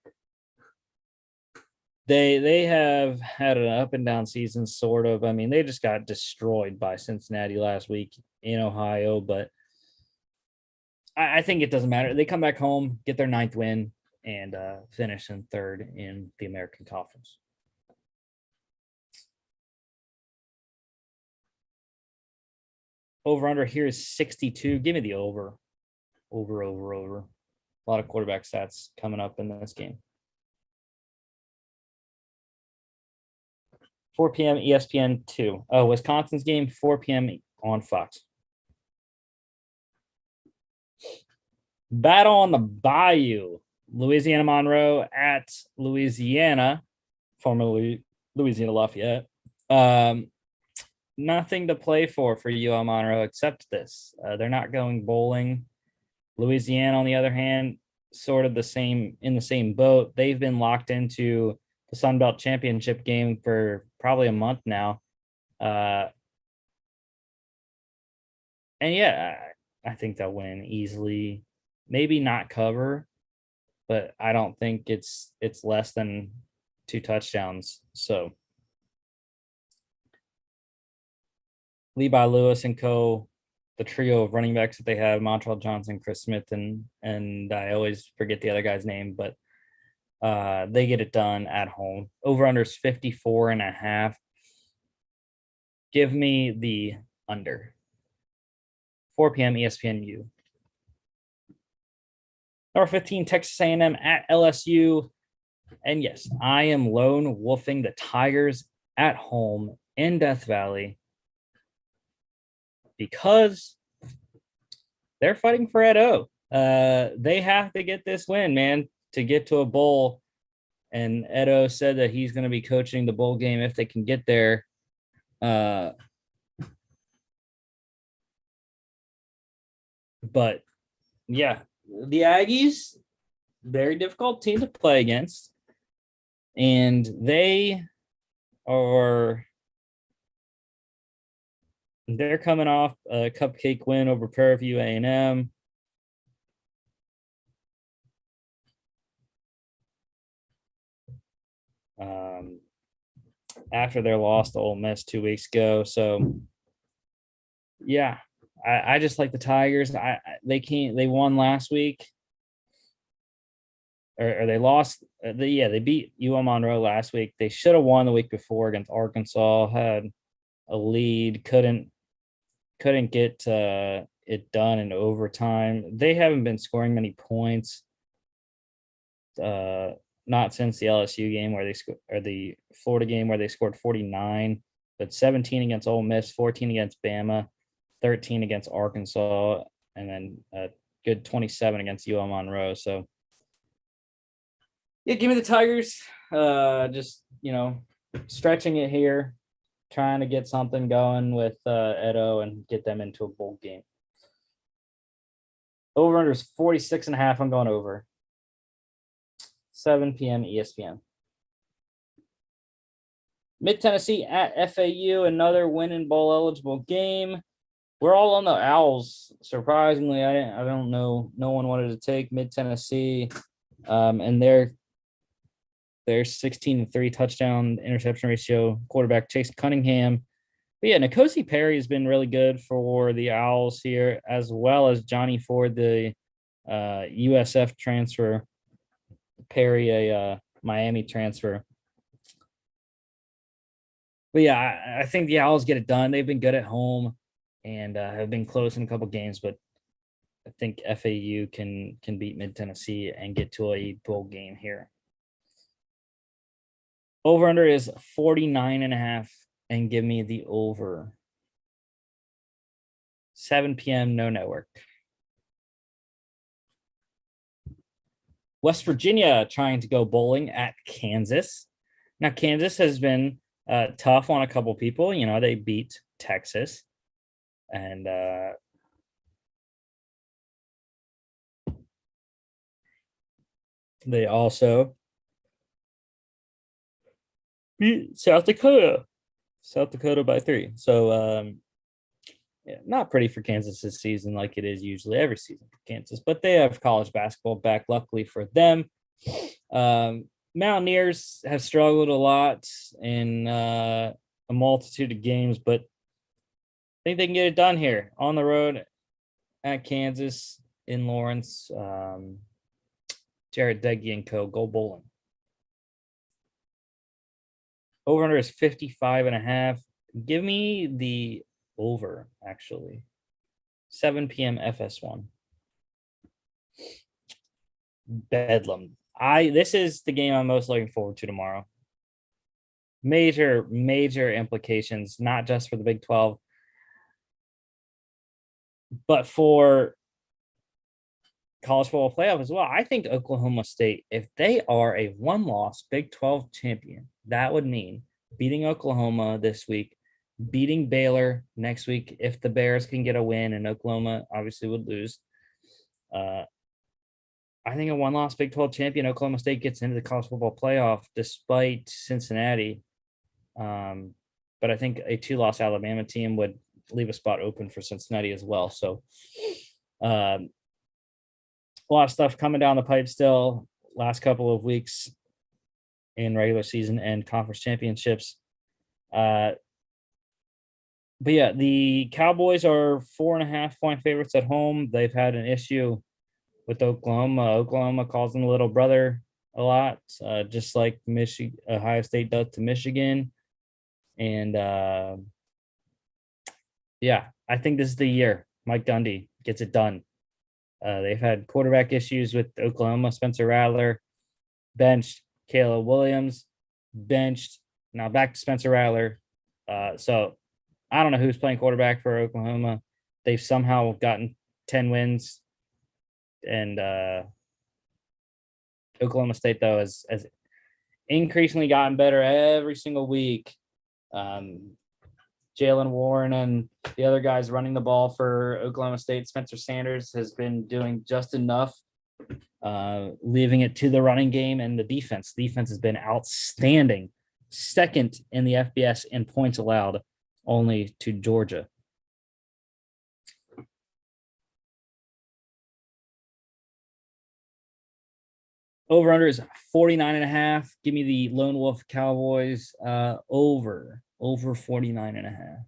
They have had an up and down season, sort of. I mean, they just got destroyed by Cincinnati last week in Ohio, but I think it doesn't matter. They come back home, get their 9th win, and finish in 3rd in the American Conference. Over under here is 62. Give me the over. Over. A lot of quarterback stats coming up in this game. 4 p.m. ESPN 2. Oh, Wisconsin's game, 4 p.m. on Fox. Battle on the Bayou. Louisiana Monroe at Louisiana, formerly Louisiana Lafayette. Nothing to play for UL Monroe except this. They're not going bowling. Louisiana, on the other hand, sort of in the same boat. They've been locked into the Sun Belt Championship game for probably a month now. And yeah, I think they'll win easily. Maybe not cover, but I don't think it's less than 2 touchdowns. So Levi Lewis and co, the trio of running backs that they have, Montrell Johnson, Chris Smith, and I always forget the other guy's name, but they get it done at home. Over under is 54.5. Give me the under. 4 p.m. ESPNU. Number 15, Texas A&M at LSU. And yes, I am lone wolfing the Tigers at home in Death Valley because they're fighting for Ed O. They have to get this win, man, to get to a bowl. And Edo said that he's going to be coaching the bowl game if they can get there. But yeah, the Aggies, very difficult team to play against. And they're coming off a cupcake win over Prairie View A&M. After their loss to Ole Miss 2 weeks ago. So yeah, I just like the Tigers. They won last week. Or they lost. They beat Monroe last week. They should have won the week before against Arkansas. Had a lead, couldn't get it done in overtime. They haven't been scoring many points. Not since the LSU game where they or the Florida game where they scored 49, but 17 against Ole Miss, 14 against Bama, 13 against Arkansas, and then a good 27 against Monroe. So yeah, give me the Tigers. Just stretching it here, trying to get something going with Edo and get them into a bowl game. Over under is 46.5. I'm going over. 7 p.m. ESPN. Mid Tennessee at FAU, another win in bowl eligible game. We're all on the Owls. Surprisingly, I don't know. No one wanted to take Mid Tennessee, and their 16-3 touchdown interception ratio quarterback Chase Cunningham. But yeah, N'Kosi Perry has been really good for the Owls here, as well as Johnny Ford, the USF transfer. Perry, a Miami transfer. But yeah, I think the Owls get it done. They've been good at home and have been close in a couple games, but I think FAU can beat Mid Tennessee and get to a bowl game here. Over under is 49.5 and give me the over. 7 p.m. no network. West Virginia trying to go bowling at Kansas. Now, Kansas has been tough on a couple people. They beat Texas. And they also beat South Dakota by 3. So, yeah, not pretty for Kansas this season like it is usually every season for Kansas, but they have college basketball back, luckily for them. Mountaineers have struggled a lot in a multitude of games, but I think they can get it done here on the road at Kansas in Lawrence. Jared Deggy and co. Go bowling. Over under is 55.5. Give me the over, actually. 7 p.m. FS1. Bedlam. This is the game I'm most looking forward to tomorrow. Major implications, not just for the Big 12, but for college football playoff as well. I think Oklahoma State, if they are a one-loss Big 12 champion, that would mean beating Oklahoma this week, beating Baylor next week if the Bears can get a win, and Oklahoma obviously would lose. I think a one-loss Big 12 champion, Oklahoma State, gets into the college football playoff despite Cincinnati. But I think a two-loss Alabama team would leave a spot open for Cincinnati as well. So a lot of stuff coming down the pipe still last couple of weeks in regular season and conference championships. But yeah, the Cowboys are 4.5-point favorites at home. They've had an issue with Oklahoma. Oklahoma calls them little brother a lot, just like Ohio State does to Michigan. And yeah, I think this is the year Mike Gundy gets it done. They've had quarterback issues with Oklahoma. Spencer Rattler benched, Caleb Williams benched, Now back to Spencer Rattler. So I don't know who's playing quarterback for Oklahoma. They've somehow gotten 10 wins. And Oklahoma State, though, has increasingly gotten better every single week. Jalen Warren and the other guys running the ball for Oklahoma State, Spencer Sanders, has been doing just enough, leaving it to the running game and the defense. The defense has been outstanding, second in the FBS in points allowed, only to Georgia. Over-under is 49.5. Give me the Lone Wolf Cowboys over 49.5.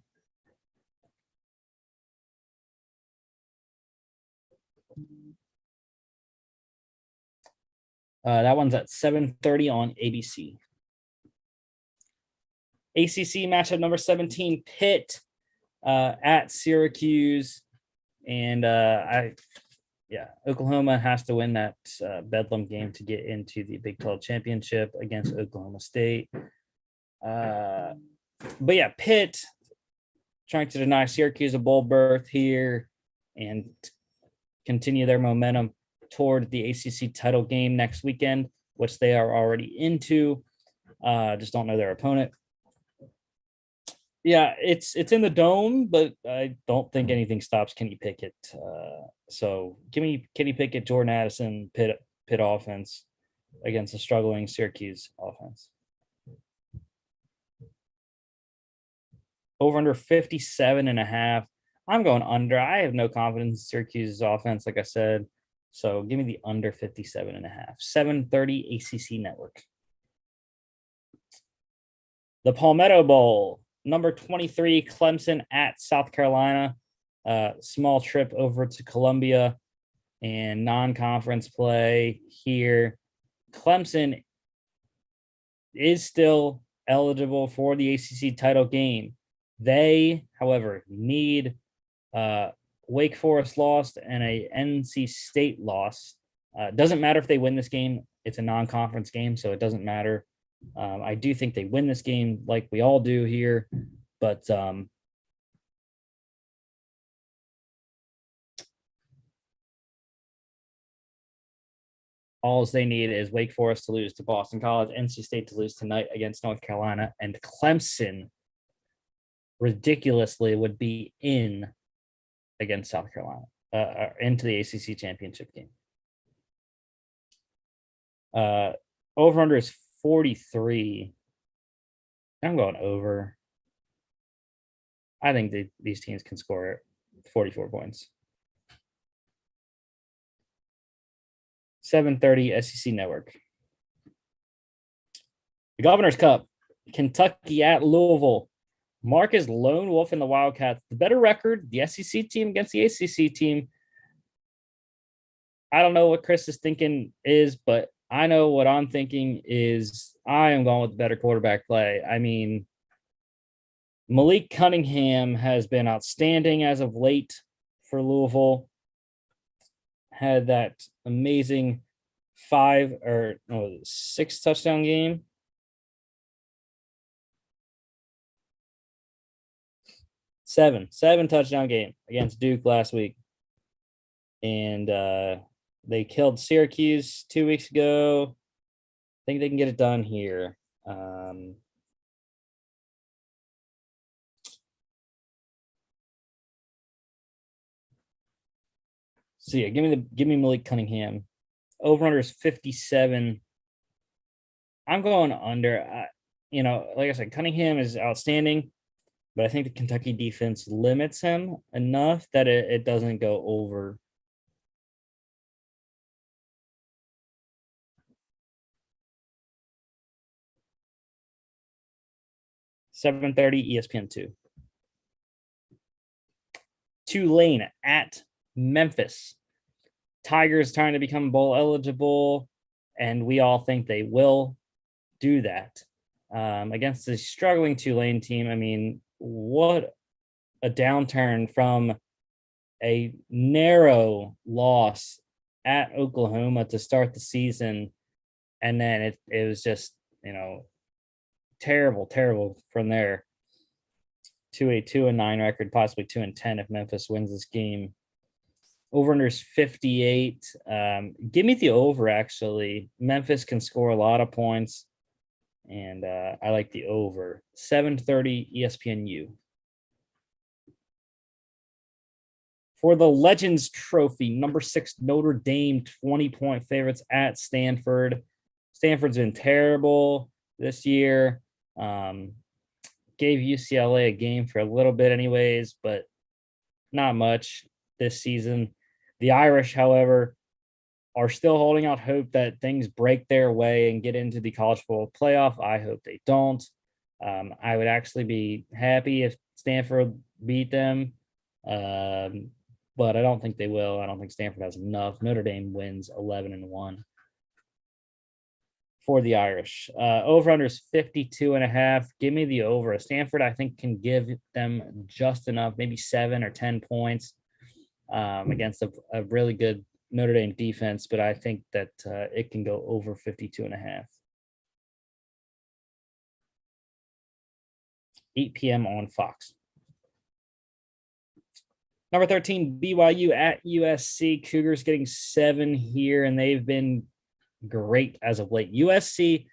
That one's at 7:30 on ABC. ACC matchup number 17, Pitt at Syracuse. And Oklahoma has to win that Bedlam game to get into the Big 12 championship against Oklahoma State. But yeah, Pitt trying to deny Syracuse a bowl berth here and continue their momentum toward the ACC title game next weekend, which they are already into. Just don't know their opponent. Yeah, it's in the Dome, but I don't think anything stops Kenny Pickett. So give me Kenny Pickett, Jordan Addison, Pitt offense against a struggling Syracuse offense. Over under 57.5. I'm going under. I have no confidence in Syracuse's offense, like I said. So give me the under 57.5. 7:30 ACC Network. The Palmetto Bowl, number 23, Clemson at South Carolina. Small trip over to Columbia and non-conference play here. Clemson is still eligible for the ACC title game. They, however, need Wake Forest lost and a NC State loss. Doesn't matter if they win this game. It's a non-conference game, so it doesn't matter. I do think they win this game like we all do here, but all they need is Wake Forest to lose to Boston College, NC State to lose tonight against North Carolina, and Clemson ridiculously would be in against South Carolina, into the ACC championship game. Over under is 43. I'm going over. I think these teams can score 44 points. 7:30 SEC Network. The Governor's Cup, Kentucky at Louisville. Mark is lone wolf in the Wildcats. The better record, the SEC team against the ACC team. I don't know what Chris is thinking is, but I know what I'm thinking is I am going with better quarterback play. I mean, Malik Cunningham has been outstanding as of late for Louisville. Had that amazing 6 touchdown game. Seven touchdown game against Duke last week. And they killed Syracuse 2 weeks ago. I think they can get it done here. So yeah, give me Malik Cunningham. Over under is 57. I'm going under. Like I said, Cunningham is outstanding, but I think the Kentucky defense limits him enough that it doesn't go over. $7:30 ESPN2. Tulane at Memphis. Tigers trying to become bowl eligible, and we all think they will do that against the struggling Tulane team. I mean, what a downturn from a narrow loss at Oklahoma to start the season, and then it was just terrible from there to a 2-9 record, possibly 2-10 if Memphis wins this game. Over under is 58. Give me the over, actually. Memphis can score a lot of points, and I like the over. 7:30 ESPNU. For the Legends Trophy, number 6 Notre Dame, 20-point favorites at Stanford. Stanford's been terrible this year. Gave UCLA a game for a little bit anyways, but not much this season. The Irish, however, are still holding out hope that things break their way and get into the college football playoff. I hope they don't. I would actually be happy if Stanford beat them, but I don't think they will. I don't think Stanford has enough. Notre Dame wins 11-1 for the Irish. Over under is 52.5. Give me the over. Stanford, I think, can give them just enough, maybe 7 or 10 points against a really good Notre Dame defense, but I think that it can go over 52.5. 8 p.m. on Fox. Number 13, BYU at USC. Cougars getting 7 here, and they've been great as of late. USC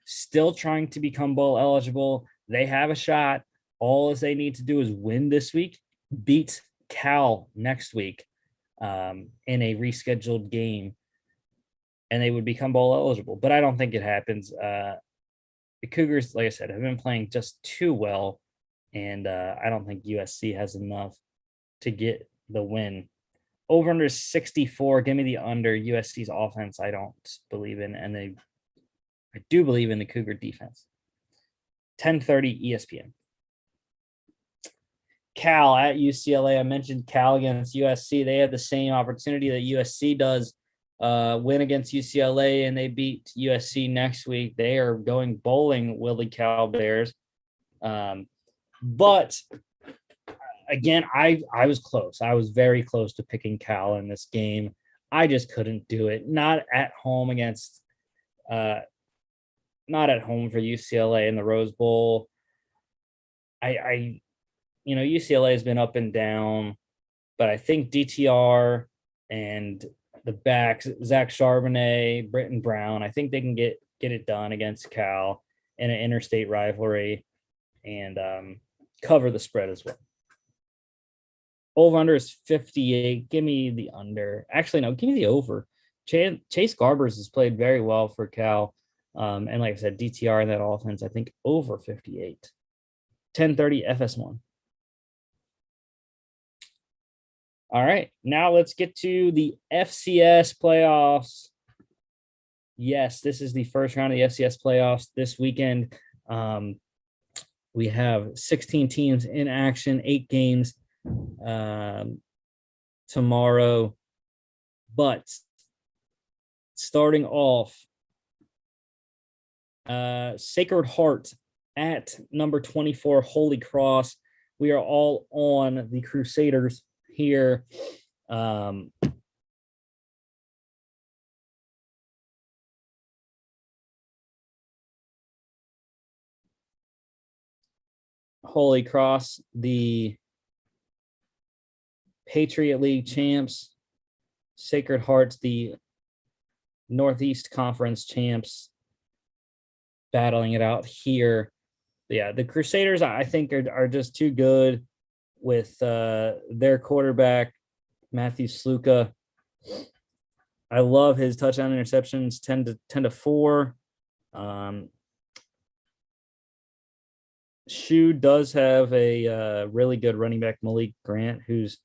still trying to become bowl eligible. They have a shot. All they need to do is win this week, beat Cal next week in a rescheduled game, and they would become bowl eligible. But I don't think it happens. The Cougars, like I said, have been playing just too well, and I don't think USC has enough to get the win. Over under 64. Give me the under. USC's offense I don't believe in, and I do believe in the Cougar defense. 10:30 ESPN. Cal at UCLA. I mentioned Cal against USC. They have the same opportunity that USC does. Win against UCLA, and they beat USC next week. They are going bowling, Willie Cal Bears. But again, I was close. I was very close to picking Cal in this game. I just couldn't do it. Not at home against, not at home for UCLA in the Rose Bowl. UCLA has been up and down, but I think DTR and the backs, Zach Charbonnet, Britton Brown, I think they can get it done against Cal in an interstate rivalry and cover the spread as well. Over under is 58. Give me the under. Actually, no, give me the over. Chase Garbers has played very well for Cal. And like I said, DTR in that offense, I think over 58. 10:30 FS1. All right, now let's get to the FCS playoffs. Yes, this is the first round of the FCS playoffs this weekend. We have 16 teams in action, 8 games tomorrow. But starting off, Sacred Heart at number 24, Holy Cross. We are all on the Crusaders here. Holy Cross, the Patriot League champs. Sacred Hearts, the Northeast Conference champs, battling it out here. Yeah, the Crusaders, I think, are just too good with their quarterback, Matthew Sluka. I love his touchdown interceptions, 10-4. Shu does have a really good running back, Malik Grant, who's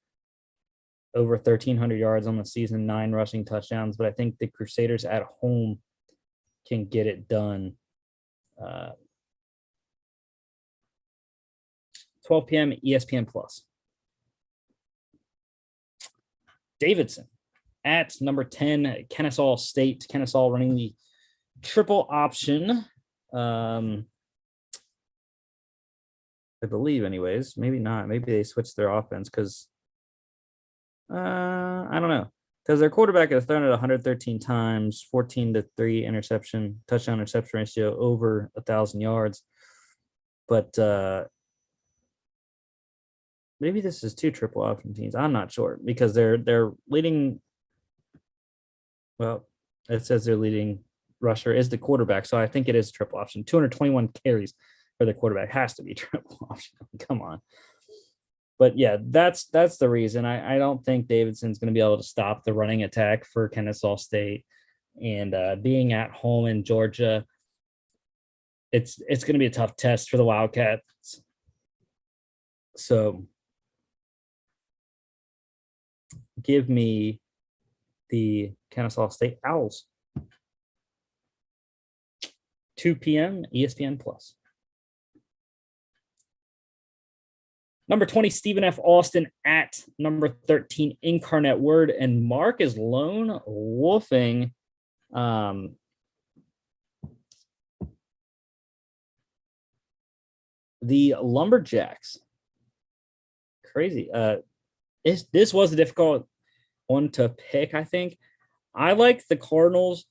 over 1,300 yards on the season, 9 rushing touchdowns. But I think the Crusaders at home can get it done. 12 p.m. ESPN Plus. Davidson at number 10, Kennesaw State. Kennesaw running the triple option. I believe, anyways. Maybe not. Maybe they switched their offense because I don't know. Because their quarterback has thrown it 113 times, 14-3 touchdown interception ratio, over 1,000 yards. But maybe this is two triple option teams. I'm not sure because they're leading. Well, it says their leading rusher is the quarterback, so I think it is triple option. 221 carries for the quarterback has to be triple option. Come on. But yeah, that's the reason. I don't think Davidson's going to be able to stop the running attack for Kennesaw State, and being at home in Georgia, it's going to be a tough test for the Wildcats. So give me the Kennesaw State Owls. 2 p.m. ESPN Plus. Number 20, Stephen F. Austin at number 13, Incarnate Word. And Mark is lone wolfing the Lumberjacks. Crazy. This was a difficult one to pick, I think. I like the Cardinals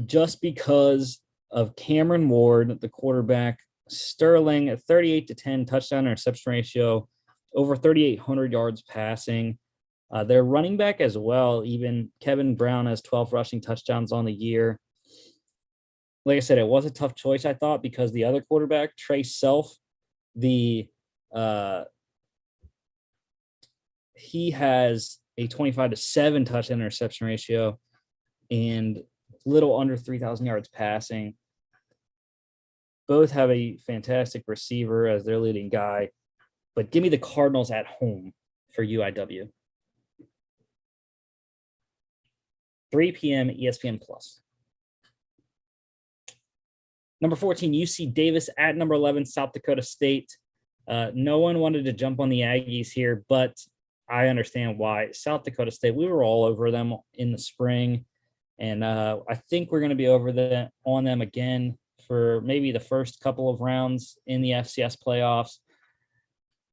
just because of Cameron Ward, the quarterback, Sterling at 38-10 touchdown interception ratio, over 3,800 yards passing. Their running back as well, even Kevin Brown has 12 rushing touchdowns on the year. Like I said, it was a tough choice, I thought, because the other quarterback, Trey Self, he has a 25-7 touchdown interception ratio and little under 3,000 yards passing. Both have a fantastic receiver as their leading guy, but give me the Cardinals at home for UIW. 3 p.m. ESPN Plus. Number 14, UC Davis at number 11, South Dakota State. No one wanted to jump on the Aggies here, but I understand why. South Dakota State, we were all over them in the spring, and I think we're going to be on them again for maybe the first couple of rounds in the FCS playoffs.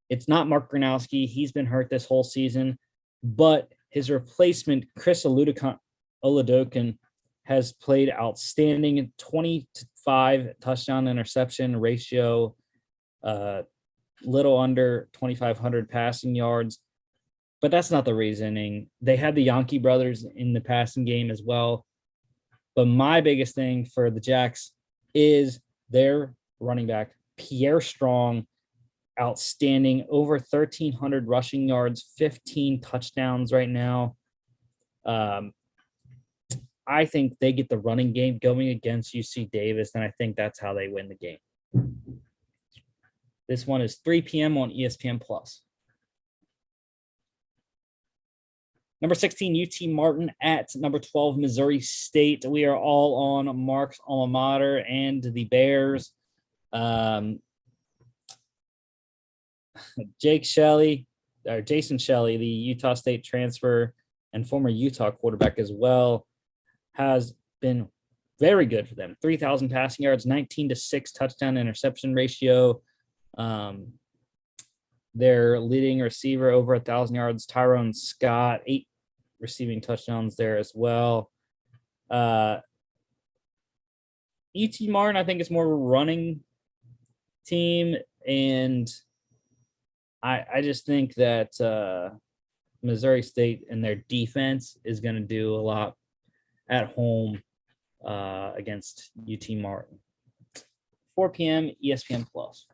It's not Mark Gronowski. He's been hurt this whole season, but his replacement, Chris Oludokin, has played outstanding. 25 touchdown interception ratio, little under 2,500 passing yards. But that's not the reasoning. They had the Yankee brothers in the passing game as well. But my biggest thing for the Jacks is their running back, Pierre Strong, outstanding, over 1,300 rushing yards, 15 touchdowns right now. I think they get the running game going against UC Davis, and I think that's how they win the game. This one is 3 p.m. on ESPN Plus. Number 16, UT Martin at number 12, Missouri State. We are all on Mark's alma mater and the Bears. Jason Shelley, the Utah State transfer and former Utah quarterback as well, has been very good for them. 3,000 passing yards, 19-6 touchdown interception ratio. Their leading receiver over 1,000 yards, Tyrone Scott, 8 receiving touchdowns there as well. UT Martin, I think, is more of a running team, and I just think that Missouri State and their defense is going to do a lot at home against UT Martin. 4 p.m. ESPN Plus.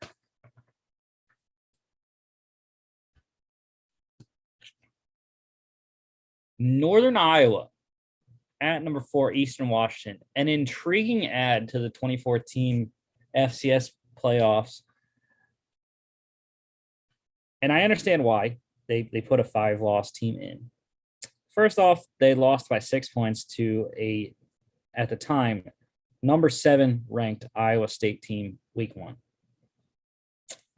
Northern Iowa at number 4, Eastern Washington. An intriguing add to the 2014 FCS playoffs. And I understand why they put a 5-loss team in. First off, they lost by 6 points to at the time, number 7 ranked Iowa State team week 1.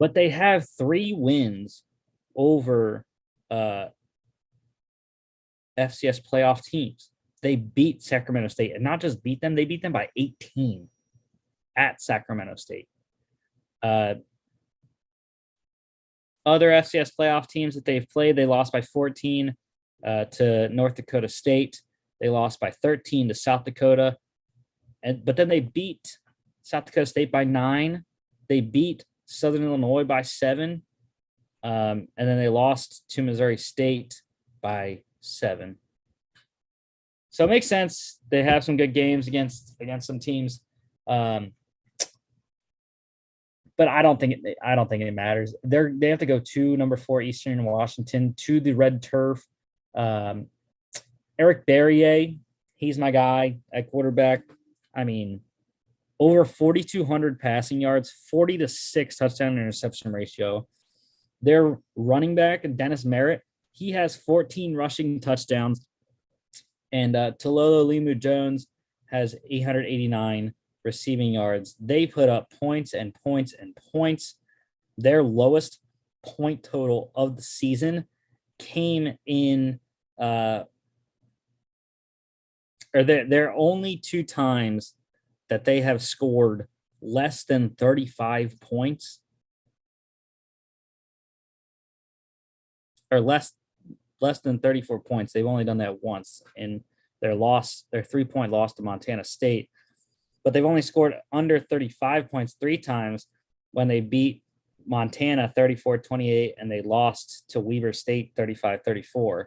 But they have 3 wins over FCS playoff teams. They beat Sacramento State, and not just beat them, they beat them by 18 at Sacramento State. Other FCS playoff teams that they've played, they lost by 14 to North Dakota State. They lost by 13 to South Dakota. But then they beat South Dakota State by 9. They beat Southern Illinois by 7. And then they lost to Missouri State by 7. So it makes sense. They have some good games against some teams. But I don't think it matters. They have to go to number 4 Eastern Washington to the red turf. Eric Barrier, he's my guy at quarterback. I mean, over 4,200 passing yards, 40-6 touchdown interception ratio. Their running back, Dennis Merritt, he has 14 rushing touchdowns. And Talolo Limu Jones has 889 receiving yards. They put up points and points and points. Their lowest point total of the season came in or there are only 2 times that they have scored less than 35 points or less than 34 points. They've only done that once in their 3-point loss to Montana State. But they've only scored under 35 points 3 times when they beat Montana 34-28 and they lost to Weber State 35-34.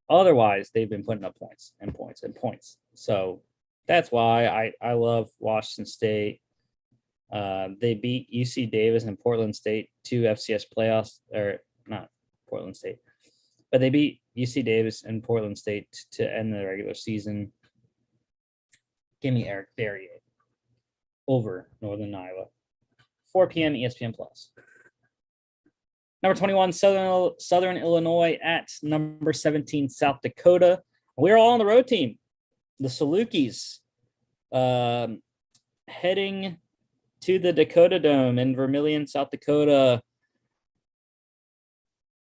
Otherwise, they've been putting up points and points and points. So that's why I love Washington State. They beat UC Davis and Portland State to FCS playoffs, or not Portland State, but they beat UC Davis and Portland State to end the regular season. Give me Eric Barrier over Northern Iowa. 4 p.m. ESPN Plus. Number 21, Southern Illinois at number 17, South Dakota. We're all on the road team. The Salukis heading to the Dakota Dome in Vermillion, South Dakota.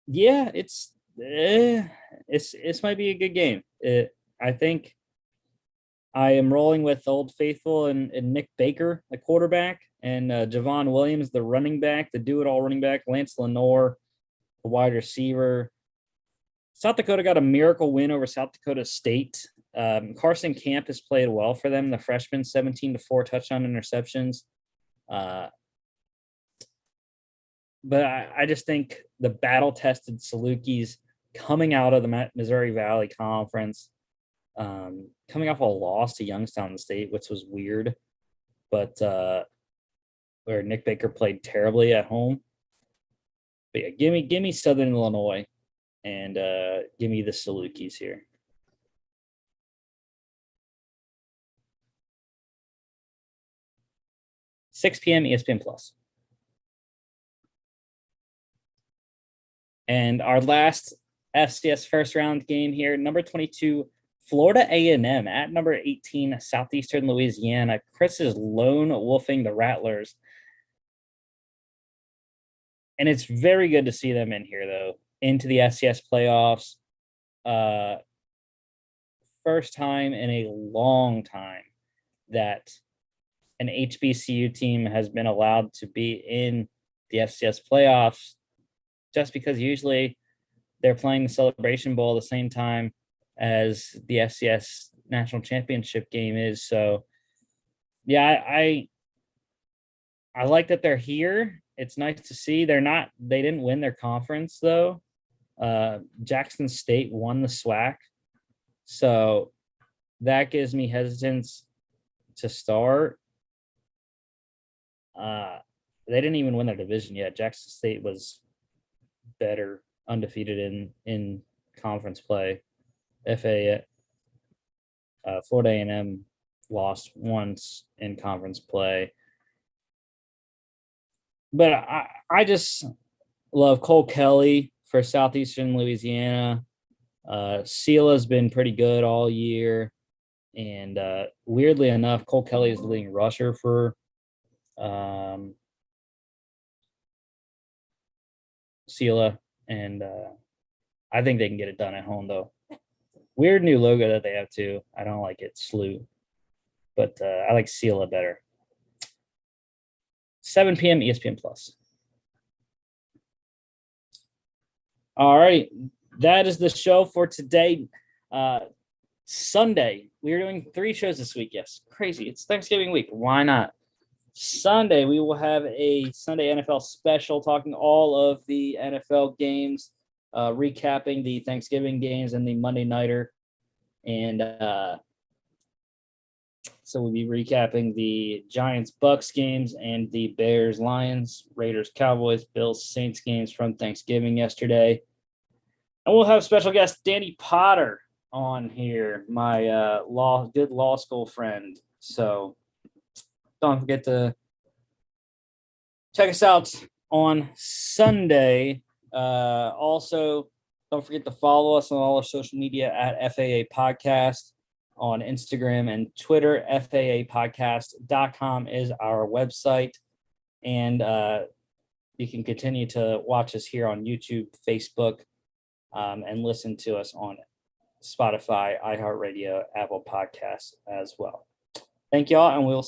Yeah, it's might be a good game. I think I am rolling with Old Faithful and Nick Baker, the quarterback, and Javon Williams, the running back, the do-it-all running back, Lance Lenore, the wide receiver. South Dakota got a miracle win over South Dakota State. Carson Camp has played well for them, the freshman, 17-4 touchdown interceptions. But I just think the battle-tested Salukis coming out of the Missouri Valley Conference, coming off a loss to Youngstown State, which was weird, but where Nick Baker played terribly at home. But yeah, give me Southern Illinois and give me the Salukis here. $6 p.m. ESPN Plus. And our last FCS first round game here, number 22, Florida A&M at number 18, Southeastern Louisiana. Chris is lone wolfing the Rattlers. And it's very good to see them in here, though, into the FCS playoffs. First time in a long time that an HBCU team has been allowed to be in the FCS playoffs, just because usually they're playing the Celebration Bowl at the same time as the FCS national championship game is. So, yeah, I like that they're here. It's nice to see. They didn't win their conference, though. Jackson State won the SWAC. So that gives me hesitance to start. They didn't even win their division yet. Jackson State was better, undefeated in conference play. Florida A&M lost once in conference play. But I just love Cole Kelly for Southeastern Louisiana. Sela's been pretty good all year. And weirdly enough, Cole Kelly is the leading rusher for Sela. And I think they can get it done at home, though. Weird new logo that they have, too. I don't like it, SLU. But I like Sela better. 7 p.m. ESPN Plus. All right. That is the show for today. Sunday. We are doing 3 shows this week. Yes. Crazy. It's Thanksgiving week. Why not? Sunday, we will have a Sunday NFL special talking all of the NFL games, recapping the Thanksgiving games and the Monday Nighter. And so we'll be recapping the Giants-Bucks games and the Bears-Lions, Raiders-Cowboys, Bills-Saints games from Thanksgiving yesterday. And we'll have special guest Danny Potter on here, my good law school friend. So don't forget to check us out on Sunday. Also, don't forget to follow us on all our social media at FAA Podcast on Instagram and Twitter. FAApodcast.com is our website. And you can continue to watch us here on YouTube, Facebook, and listen to us on Spotify, iHeartRadio, Apple Podcasts as well. Thank y'all, and we'll